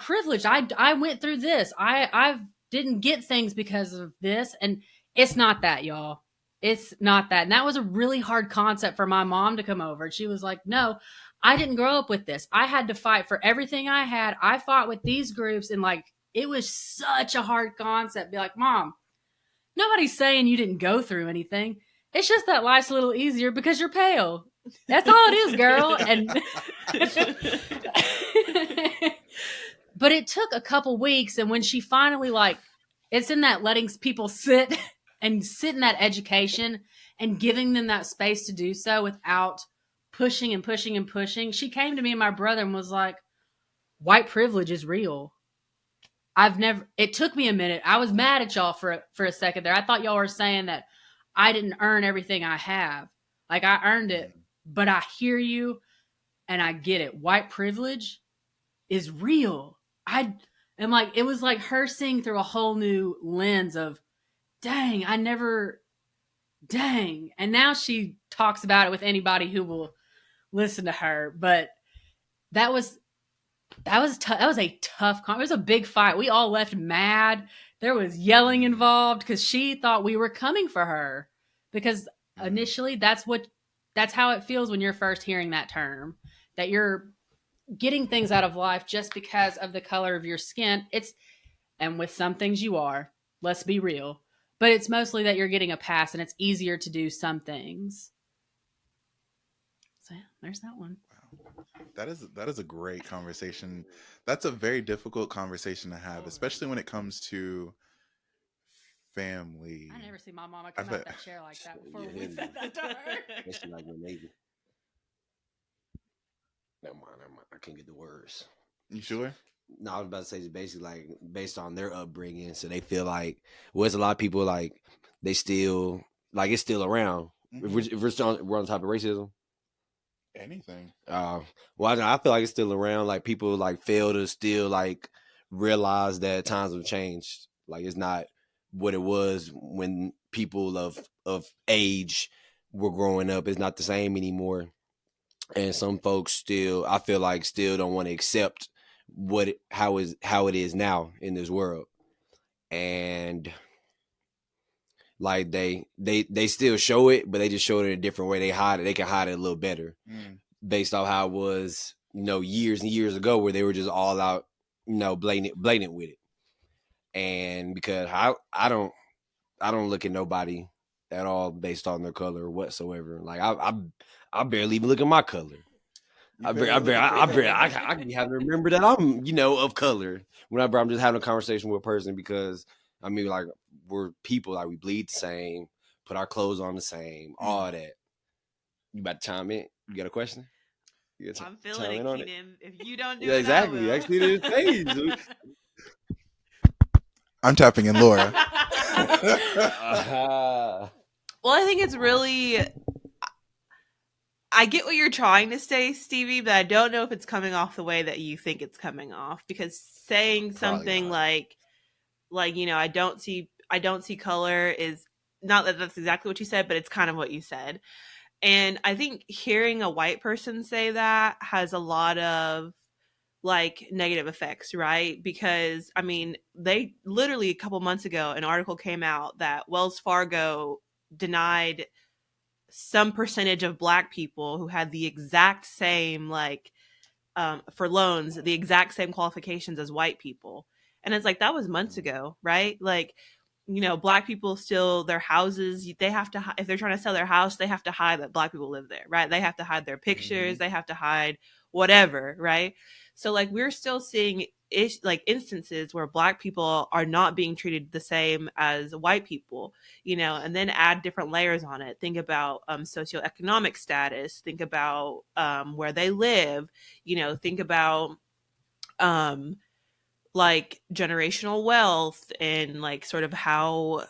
privileged. I went through this. I didn't get things because of this. And it's not that, y'all. It's not that. And that was a really hard concept for my mom to come over. And she was like, no, I didn't grow up with this. I had to fight for everything I had. I fought with these groups, and like, it was such a hard concept. Be like, Mom, nobody's saying you didn't go through anything. It's just that life's a little easier because you're pale. That's all it is, girl. And but it took a couple weeks, and when she finally it's in that letting people sit in that education and giving them that space to do so without pushing and pushing and pushing. She came to me and my brother and was like, white privilege is real. It took me a minute. I was mad at y'all for a second there. I thought y'all were saying that I didn't earn everything I have. Like, I earned it, but I hear you and I get it. White privilege is real. I am like, it was like her seeing through a whole new lens of, dang. And now she talks about it with anybody who will listen to her. But that was a tough it was a big fight. We all left mad. There was yelling involved because she thought we were coming for her, because initially that's how it feels when you're first hearing that term, that you're getting things out of life just because of the color of your skin. And with some things you are, let's be real, but it's mostly that you're getting a pass and it's easier to do some things. So yeah, there's that one. Wow. That is a great conversation. That's a very difficult conversation to have, Oh, especially right. when it comes to I family. never see my mama I come out bet. that chair like that before Yeah, we said that to her. especially like when they. Never mind, never mind. I can't get the words. You sure? No, I was about to say just basically like based on their upbringing, so they feel like well, it's a lot of people like they still like it's still around. Hmm. We're on top of racism. Anything. Uh, well, I feel like it's still around. Like people like fail to still like realize that times have changed. Like it's not what it was when people of age were growing up. It's not the same anymore. And some folks still, I feel like, still don't want to accept how it is now in this world. And like they still show it, but they just show it in a different way. They hide it. They can hide it a little better Mm. based off how it was, years and years ago, where they were just all out, blatant with it. And because I don't look at nobody at all based on their color whatsoever. Like I barely even look at my color. You barely look at your color. I be having to remember that I'm, of color whenever I'm just having a conversation with a person because I mean, like we're people, like we bleed the same, put our clothes on the same, all that. You about to chime in? You got a question? You got I'm to feeling chime it, in on it? Keenan. If you don't do Yeah, it, I exactly. will. Actually, it is phase. I'm tapping in Laura. Well, I think it's really. I get what you're trying to say, Stevie, but I don't know if it's coming off the way that you think it's coming off. Because saying Probably something not. like I don't see color is not that that's exactly what you said, but it's kind of what you said. And I think hearing a white person say that has a lot of like negative effects, right? Because I mean, they literally a couple months ago, an article came out that Wells Fargo denied some percentage of black people who had the exact same for loans, the exact same qualifications as white people. And it's like that was months ago, right? Like, black people still their houses, they have to if they're trying to sell their house, they have to hide that black people live there, right? They have to hide their Hmm. pictures, they have to hide whatever, right? So like we're still seeing like instances where black people are not being treated the same as white people, and then add different layers on it. Think about socioeconomic status, think about where they live, think about um like generational wealth and like sort of how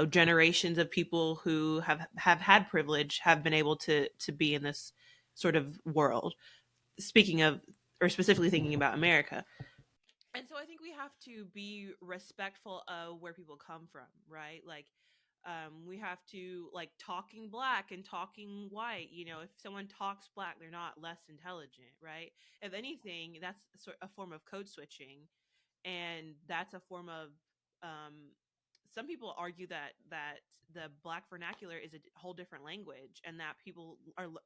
generations of people who have had privilege have been able to be in this sort of world, speaking of or specifically thinking about America. And so I think we have to be respectful of where people come from, right? Like we have to like talking black and talking white. If someone talks black, they're not less intelligent, right? If anything, that's sort of a form of code switching, and that's a form of um, some people argue that the black vernacular is a whole different language, and that people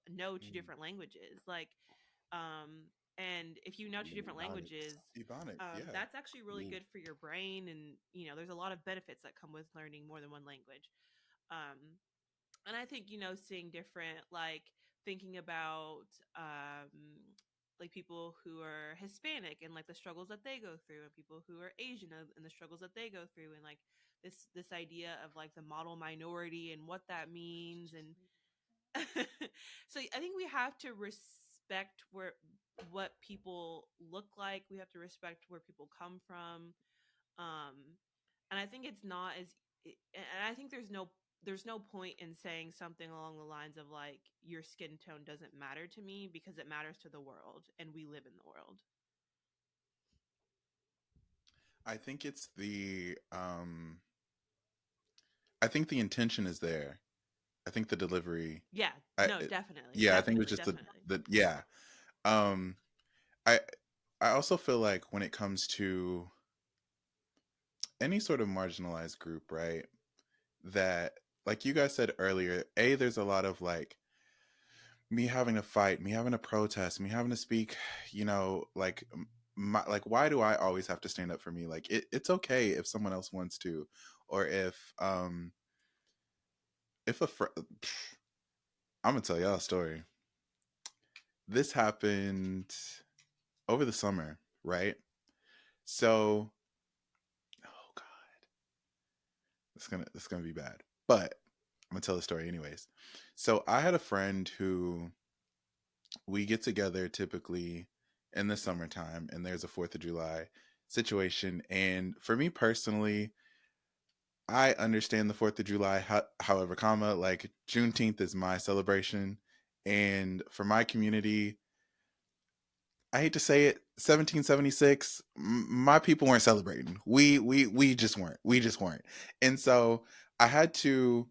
know two Mm. different languages, like and if you know two different Ebonics. languages, Ebonics, yeah. that's actually really Yeah. good for your brain, and there's a lot of benefits that come with learning more than one language. um, and I think seeing different, like thinking about like people who are Hispanic and like the struggles that they go through, and people who are Asian and the struggles that they go through, and like this idea of like the model minority and what that means. And so I think we have to respect what people look like. We have to respect where people come from. And I think it's not as and I think there's no point in saying something along the lines of like your skin tone doesn't matter to me, because it matters to the world and we live in the world. I think I think the intention is there. I think the delivery Yeah, I no, definitely, yeah, I think it was definitely, just definitely. the yeah. Um I I also feel like when it comes to any sort of marginalized group, right? That like you guys said earlier, there's a lot of like me having to fight, me having to protest, me having to speak, like like why do I always have to stand up for me? Like it's okay if someone else wants to, or if a I'm gonna tell y'all a story. This happened over the summer, right? So, oh god, it's gonna be bad, but I'm gonna tell the story anyways. So I had a friend who we get together typically in the summertime, and there's a Fourth of July situation. And for me personally, I understand the Fourth of July. However, comma like Juneteenth is my celebration, and for my community, I hate to say it, 1776, my people weren't celebrating. We just weren't. We just weren't. And so I had to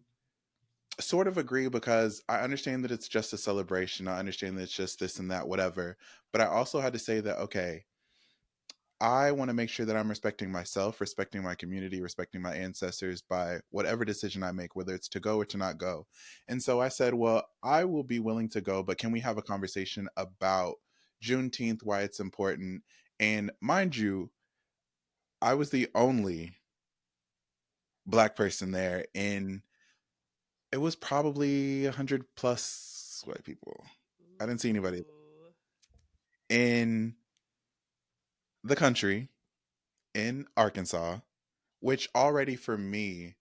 sort of agree because I understand that it's just a celebration. I understand that it's just this and that, whatever. But I also had to say that, okay, I want to make sure that I'm respecting myself, respecting my community, respecting my ancestors by whatever decision I make, whether it's to go or to not go. And so I said, well, I will be willing to go, but can we have a conversation about Juneteenth, why it's important? And mind you, I was the only Black person there, and it was probably 100 plus white people. I didn't see anybody Ooh. in the country, in Arkansas, which already for me,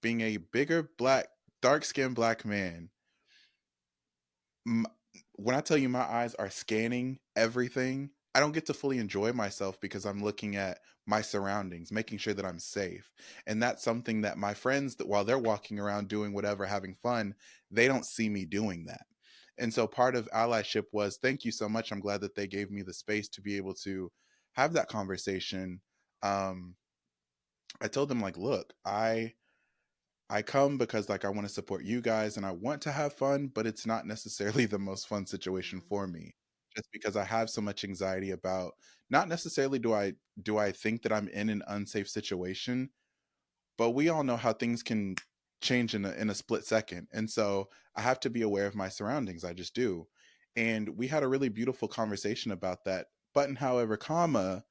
being a bigger black, dark skinned black man, m- when I tell you my eyes are scanning everything, I don't get to fully enjoy myself because I'm looking at my surroundings, making sure that I'm safe. And that's something that my friends, that while they're walking around doing whatever, having fun, they don't see me doing that. And so part of allyship was thank you so much. I'm glad that they gave me the space to be able to have that conversation. Um, I told them like, look, I come because like I want to support you guys and I want to have fun, but it's not necessarily the most fun situation Mm. for me. Just because I have so much anxiety about not necessarily do I think that I'm in an unsafe situation, but we all know how things can change in a split second. And so I have to be aware of my surroundings. I just do. And we had a really beautiful conversation about that. But in however, comma,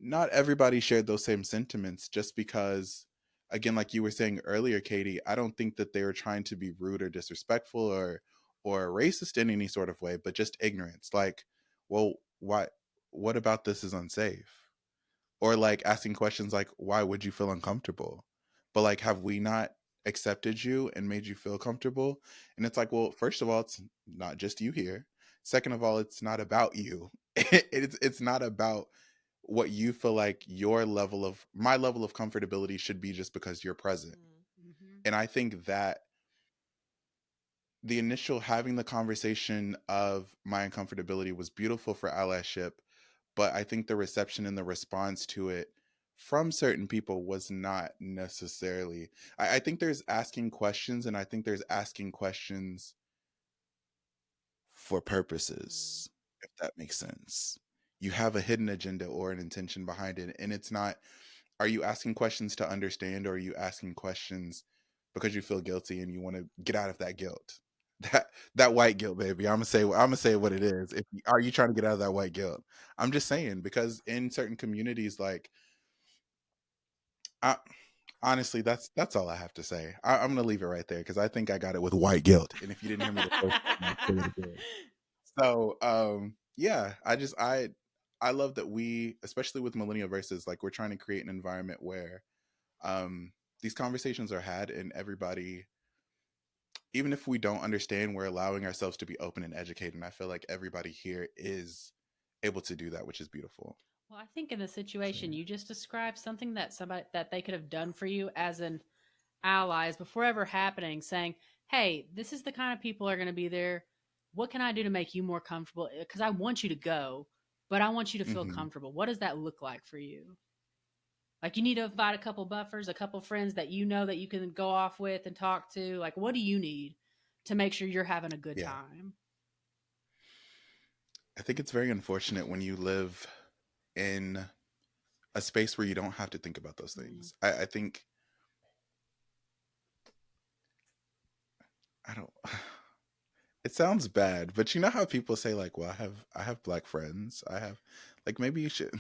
not everybody shared those same sentiments just because, again, like you were saying earlier, Katie, I don't think that they were trying to be rude or disrespectful or racist in any sort of way, but just ignorance. Like, well, why, what about this is unsafe? Or like asking questions like, why would you feel uncomfortable? But like, have we not accepted you and made you feel comfortable? And it's like, well, first of all, it's not just you here. Second of all, it's not about you. It's not about what you feel like your level of my level of comfortability should be just because you're present. Mm. Mm-hmm. And I think that the initial having the conversation of my uncomfortability was beautiful for allyship, but I think the reception and the response to it from certain people was not necessarily. I think there's asking questions, and I think there's asking questions for Mm. purposes, if that makes sense. You have a hidden agenda or an intention behind it, and it's not, are you asking questions to understand, or are you asking questions because you feel guilty and you want to get out of that guilt? That white guilt, baby. I'm gonna say what it is. If are you trying to get out of that white guilt? I'm just saying because in certain communities, like I, honestly, that's all I have to say. I'm gonna leave it right there because I think I got it with white guilt. And if you didn't hear me the first time, I'll say it again. So yeah, I love that we, especially with millennial verses, like we're trying to create an environment where um these conversations are had and everybody, even if we don't understand, we're allowing ourselves to be open and educated. And I feel like everybody here is able to do that, which is beautiful. Well, I think in the So situation you just described, something that somebody that they could have done for you as an ally is before ever happening, saying, "Hey, this is the kind of people are going to be there. What can I do to make you more comfortable? Because I want you to go, but I want you to yeah. feel comfortable. What does that look like for you? Like you need to invite a couple buffers, a couple friends that you know that you can go off with and talk to. Like, what do you need to make sure you're having a good Yeah. time?" I think it's very unfortunate when you live in a space where you don't have to think about those Mm. things. I think I don't it sounds bad, but you know how people say like, well, I have black friends. I have like maybe you should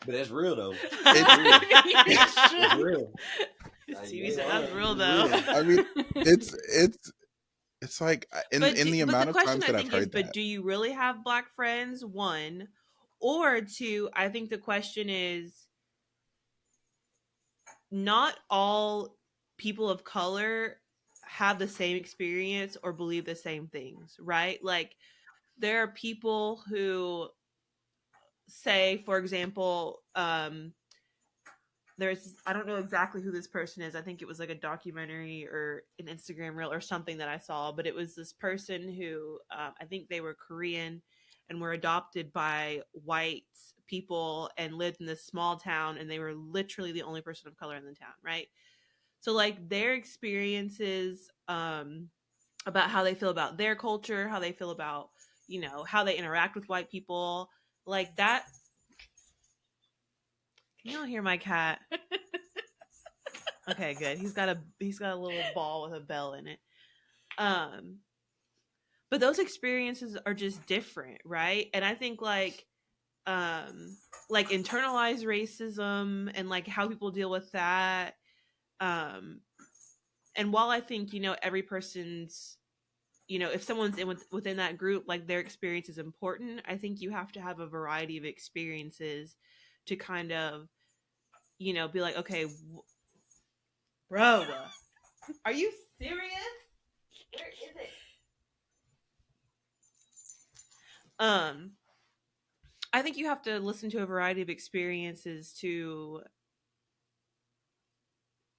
But that's real though. it's Real. Maybe you It's should. real. You said that's real though. I mean, it's like in the But the amount of question times I that I've think is, heard but that. do you really have black friends? One, or two. I think the question is, not all people of color have the same experience or believe the same things, right? Like there are people who say, for example, there's, I don't know exactly who this person is. I think it was like a documentary or an Instagram reel or something that I saw, but it was this person who I think they were Korean and were adopted by white people and lived in this small town, and they were literally the only person of color in the town, right? So like their experiences about how they feel about their culture, how they feel about, you know, how they interact with white people, like that. Can you all hear my cat? Okay, good. He's got a little ball with a bell in it. Um, but those experiences are just different, right? And I think like internalized racism and like how people deal with that. Um, and while I think, you know, every person's, you know, if someone's within that group, like their experience is important, I think you have to have a variety of experiences to kind of, you know, be like, okay, bro, are you serious? Where is it? I think you have to listen to a variety of experiences to,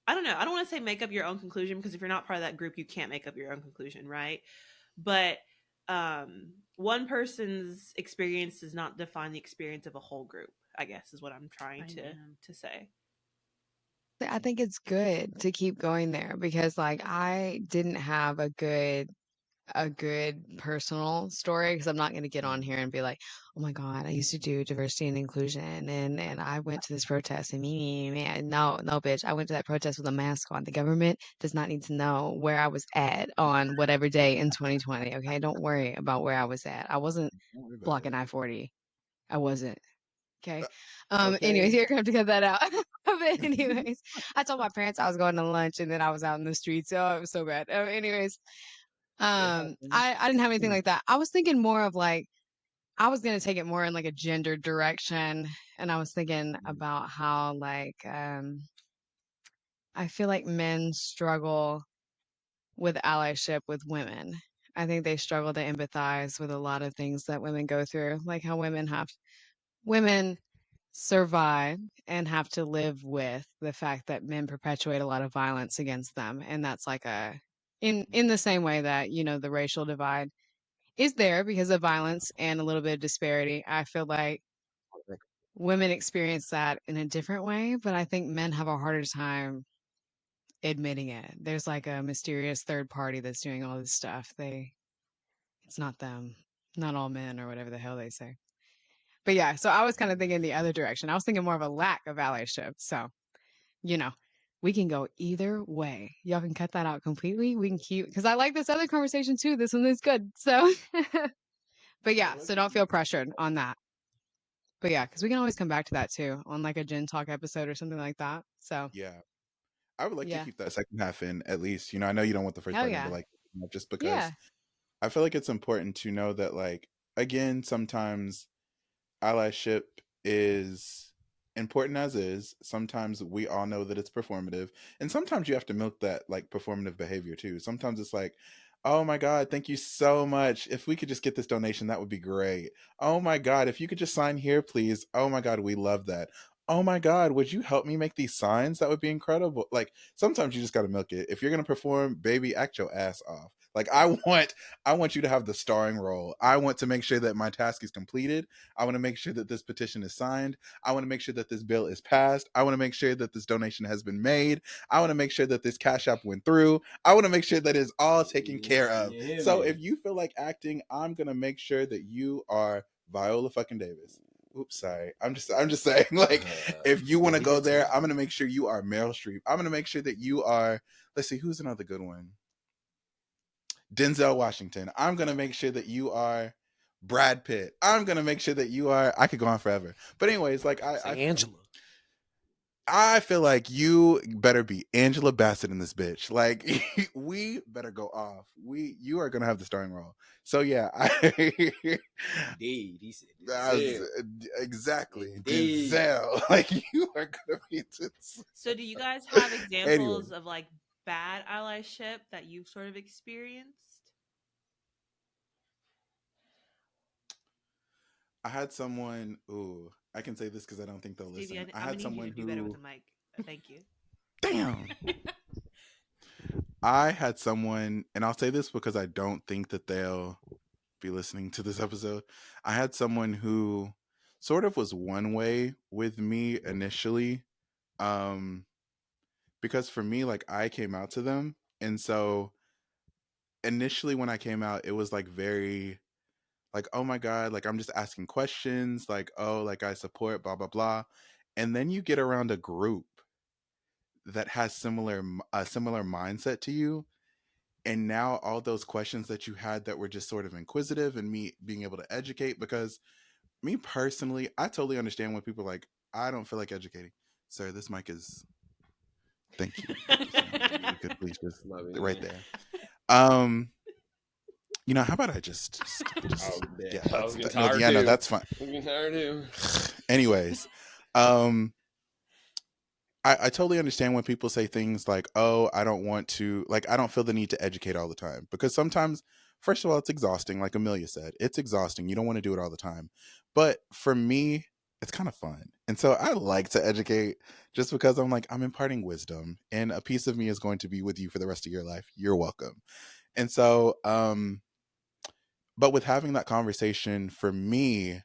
I don't know, I don't want to say make up your own conclusion, because if you're not part of that group you can't make up your own conclusion, right? But one person's experience does not define the experience of a whole group, I guess is what I'm trying to say. I think it's good to keep going there because like I didn't have a good personal story because I'm not going to get on here and be like, oh my God, I used to do diversity and inclusion and I went to this protest and me. No, no, bitch. I went to that protest with a mask on. The government does not need to know where I was at on whatever day in 2020. Okay. Don't worry about where I was at. I wasn't Don't worry about blocking it. I-40. I wasn't. Okay. Okay. Anyways, you're gonna have to cut that out. But anyways, I told my parents I was going to lunch and then I was out in the streets. So it was so bad. Anyways, It happens. I didn't have anything like that. I was thinking more of like I was gonna take it more in like a gender direction, and I was thinking about how like I feel like men struggle with allyship with women. I think they struggle to empathize with a lot of things that women go through, like how women survive and have to live with the fact that men perpetuate a lot of violence against them, and that's like a in the same way that you know the racial divide is there because of violence and a little bit of disparity. I feel like women experience that in a different way, but I think men have a harder time admitting it. There's like a mysterious third party that's doing all this stuff. It's not them, not all men or whatever the hell they say. But yeah, so I was kind of thinking the other direction. I was thinking more of a lack of allyship. So, you know, we can go either way. Y'all can cut that out completely. We can keep, because I like this other conversation too. This one is good. So, but yeah, so don't feel pressured on that. But yeah, because we can always come back to that too on like a Gen Talk episode or something like that. So Yeah. I would like to yeah, keep that second half in at least. You know, I know you don't want the first hell part in, but yeah, like just yeah. because I feel like it's important to know that like again, sometimes allyship is important as is. Sometimes we all know that it's performative. And sometimes you have to milk that like performative behavior too. Sometimes it's like, oh my God, thank you so much. If we could just get this donation, that would be great. Oh my God, if you could just sign here, please. Oh my God, we love that. Oh my God, would you help me make these signs? That would be incredible. Like sometimes you just gotta milk it. If you're gonna perform, baby, act your ass off. Like I want you to have the starring role. I want to make sure that my task is completed. I want to make sure that this petition is signed. I want to make sure that this bill is passed. I want to make sure that this donation has been made. I want to make sure that this cash app went through. I want to make sure that it's all taken care of. Yeah, So man. if you feel like acting, I'm gonna make sure that you are Viola fucking Davis. Oops, sorry. I'm just saying, like, if you want to We go did there, too. I'm gonna make sure you are Meryl Streep. I'm gonna make sure that you are, let's see, who's another good one? Denzel Washington. I'm gonna make sure that you are Brad Pitt. I'm gonna make sure that you are. I could go on forever, but anyways, like Say Angela. I feel like you better be Angela Bassett in this bitch. Like we better go off. You are gonna have the starring role. So yeah, Indeed, he said that's Denzel. exactly Indeed. Denzel. Like you are gonna be Denzel. So, do you guys have Anyway, examples of like bad allyship that you've sort of experienced? I had someone. Ooh, I can say this because I don't think they'll Stevie, listen. I I'm gonna had need you someone to do better with the who. mic. Thank you. Damn. I had someone, and I'll say this because I don't think that they'll be listening to this episode. I had someone who sort of was one way with me initially. Um, because for me, like I came out to them. And so initially when I came out, it was like very like, oh my God, like I'm just asking questions, like, oh, like I support, blah, blah, blah. And then you get around a group that has a similar mindset to you. And now all those questions that you had that were just sort of inquisitive and me being able to educate, because me personally, I totally understand when people are like, I don't feel like educating. Sir, this mic is thank you. Just if you could please just Love it, right yeah. there. Um, how about I just Oh, yeah. yeah, I was getting no, tired yeah, no, too. that's fine. I'm getting tired too. Anyways, um, I totally understand when people say things like, oh, I don't want to, like, I don't feel the need to educate all the time. Because sometimes, first of all, it's exhausting. Like Amelia said, it's exhausting. You don't want to do it all the time. But for me, it's kind of fun. And so I like to educate just because I'm like, I'm imparting wisdom and a piece of me is going to be with you for the rest of your life. You're welcome. And so, but with having that conversation for me,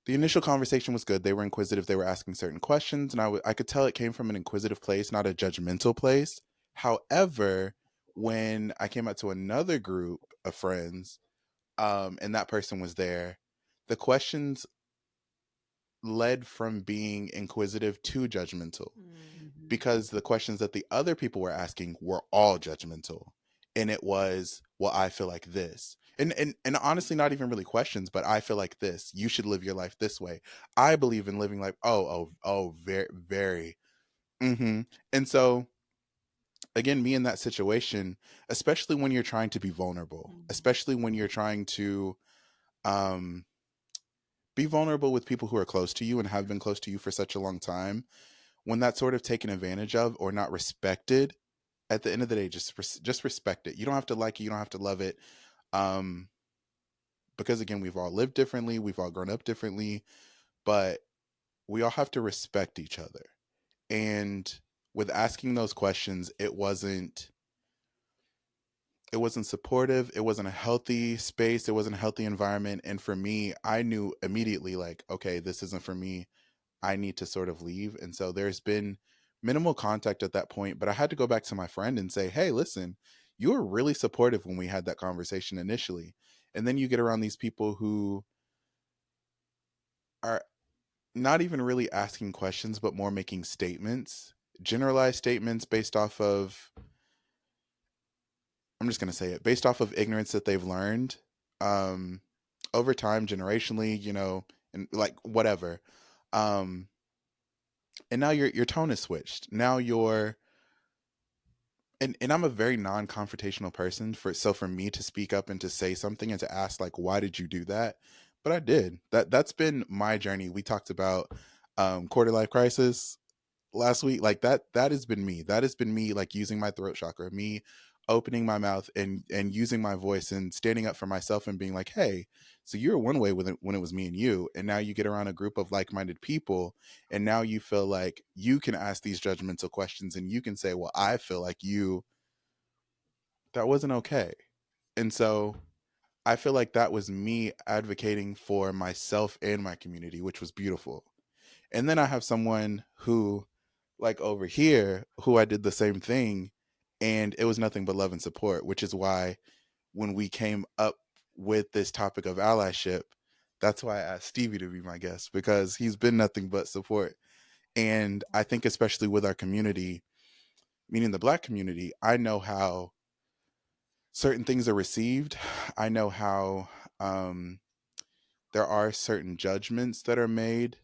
the initial conversation was good. They were inquisitive. They were asking certain questions, and I could tell it came from an inquisitive place, not a judgmental place. However, when I came out to another group of friends, and that person was there, the questions led from being inquisitive to judgmental Mm. Mhm. because the questions that the other people were asking were all judgmental, and it was, well, I feel like this, and honestly not even really questions, but I feel like this, you should live your life this way, I believe in living life, oh, very very. And so again, me in that situation, especially when you're trying to be vulnerable, Mhm. especially when you're trying to um be vulnerable with people who are close to you and have been close to you for such a long time, when that's sort of taken advantage of or not respected, at the end of the day, just respect it. You don't have to like it, you don't have to love it, um because again, we've all lived differently, we've all grown up differently, but we all have to respect each other. And with asking those questions, it wasn't supportive, it wasn't a healthy space, it wasn't a healthy environment, and for me, I knew immediately, like, okay, this isn't for me, I need to sort of leave. And so there's been minimal contact at that point, but I had to go back to my friend and say, hey, listen, you were really supportive when we had that conversation initially. And then you get around these people who are not even really asking questions, but more making statements, generalized statements based off of, I'm just going to say it, based off of ignorance that they've learned um, over time, generationally, and like whatever. Um, and now your tone is switched. Now you're and I'm a very non-confrontational person, for me to speak up and to say something and to ask like, why did you do that? But I did. That's been my journey. We talked about quarter life crisis last week. Like that has been me. That has been me, like using my throat chakra, me opening my mouth and using my voice and standing up for myself and being like, hey, so you're one way with it when it was me and you, and now you get around a group of like-minded people, and now you feel like you can ask these judgmental questions and you can say, well, I feel like that wasn't okay. And so I feel like that was me advocating for myself and my community, which was beautiful. And then I have someone who, like over here, who I did the same thing, and it was nothing but love and support, which is why when we came up with this topic of allyship, that's why I asked Stevie to be my guest, because he's been nothing but support. And I think, especially with our community, meaning the Black community, I know how certain things are received. I know how um, there are certain judgments that are made,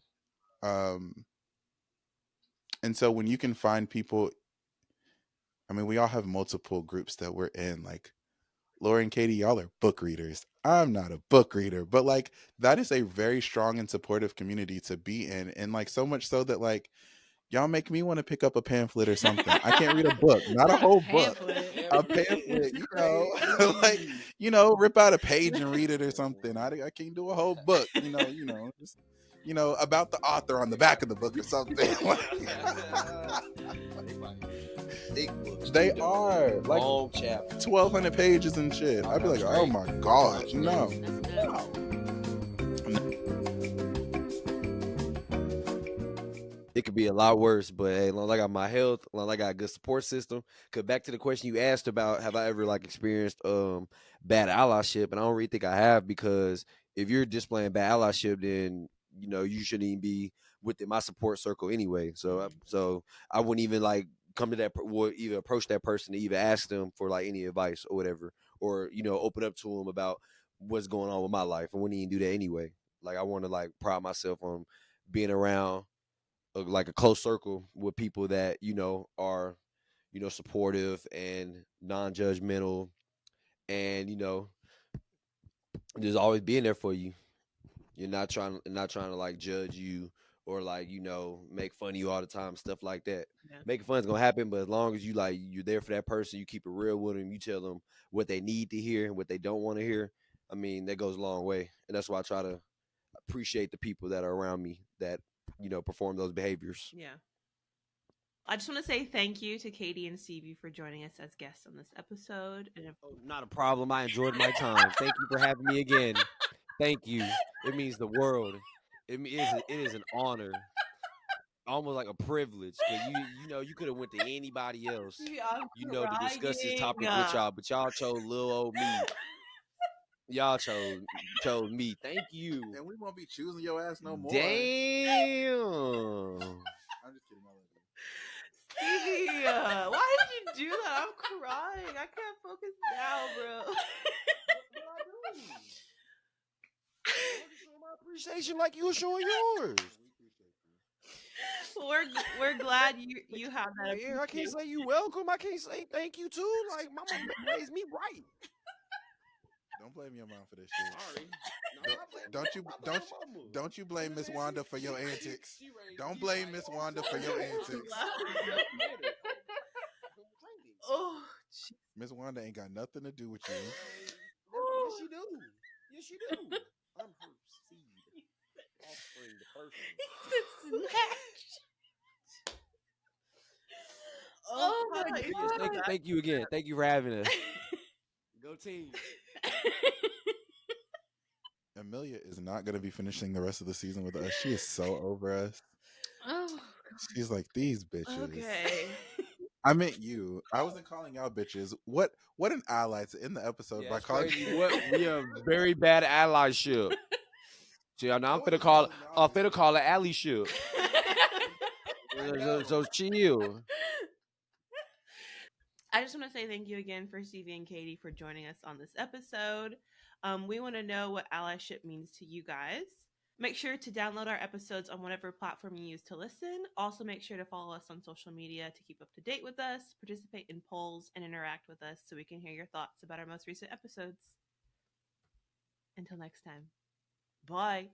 um, And so when you can find people, I mean, we all have multiple groups that we're in. Like Laura and Katie, y'all are book readers. I'm not a book reader, but like that is a very strong and supportive community to be in. And like so much so that like y'all make me want to pick up a pamphlet or something. I can't read a book, not a Not a whole book, pamphlet. a It's pamphlet, like, crazy. rip out a page and read it or something. I can't do a whole book, just, about the author on the back of the book or something. Thick books They too, though. are like Long chapters. 1,200 pages and shit. I'd be like, oh my God, no. That's nuts. It could be a lot worse, but hey, as long as I got my health, as long as I got a good support system. Cause back to the question you asked about, have I ever like experienced bad allyship? And I don't really think I have, because if you're displaying bad allyship, then you shouldn't even be within my support circle anyway. So I wouldn't even like come to that, would even approach that person to even ask them for like any advice or whatever, or open up to them about what's going on with my life. I wouldn't even do that anyway. Like I want to like pride myself on being around like a close circle with people that are supportive and non-judgmental, and just always being there for you. You're not trying to like judge you or like make fun of you all the time, stuff like that. Yeah. Making fun is gonna happen, but as long as you're there for that person, you keep it real with them, you tell them what they need to hear and what they don't want to hear. I mean, that goes a long way, and that's why I try to appreciate the people that are around me that perform those behaviors. Yeah. I just want to say thank you to Katie and Stevie for joining us as guests on this episode. And Not a problem. I enjoyed my time. Thank you for having me again. Thank you. It means the world. It is an honor, almost like a privilege. Cause you could have went to anybody else, I'm to discuss this crying. topic with y'all, but y'all chose little old me. Y'all chose me. Thank you. And we won't be choosing your ass no more. Damn. I'm just kidding. I love you. Stevie, why did you do that? I'm crying. I can't focus now, bro. My appreciation like you were showing yours. We're glad you have that. Yeah, I can't say you welcome. I can't say thank you too. Like mama raised me right. Don't blame your mom for this shit. Sorry. Don't you blame Miss Wanda for your antics. Don't blame Miss Wanda for your antics. Oh, Miss Wanda ain't got nothing to do with you. Yes, she do. Yes, she do. I'm her seed. Offspring, the person. oh my God. Thank you again. Thank you for having us. Go team. Amelia is not going to be finishing the rest of the season with us. She is so over us. Oh, She's like, these bitches. Okay. I meant you. I wasn't calling y'all bitches. What an ally to end the episode by calling you. We have very bad allyship. See, now I'm finna call it Allyship. So chill. I just want to say thank you again for Stevie and Katie for joining us on this episode. We want to know what allyship means to you guys. Make sure to download our episodes on whatever platform you use to listen. Also, make sure to follow us on social media to keep up to date with us, participate in polls, and interact with us so we can hear your thoughts about our most recent episodes. Until next time. Bye.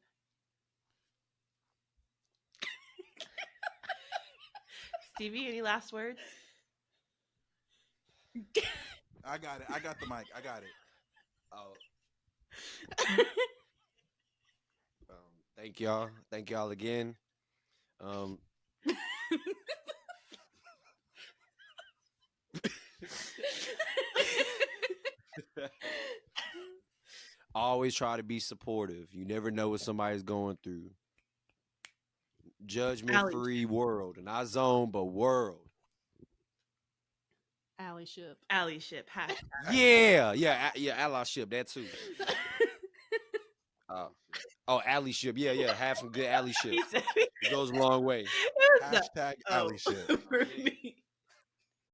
Stevie, any last words? I got it. I got the mic. I got it. Oh. Thank y'all. Thank y'all again. Always try to be supportive. You never know what somebody's going through. Judgment-free world. Not zone, but world. Allyship. Allyship. Yeah, allyship, that too. Allyship. Yeah, have some good allyship. It goes a long way. Hashtag Allyship. For me.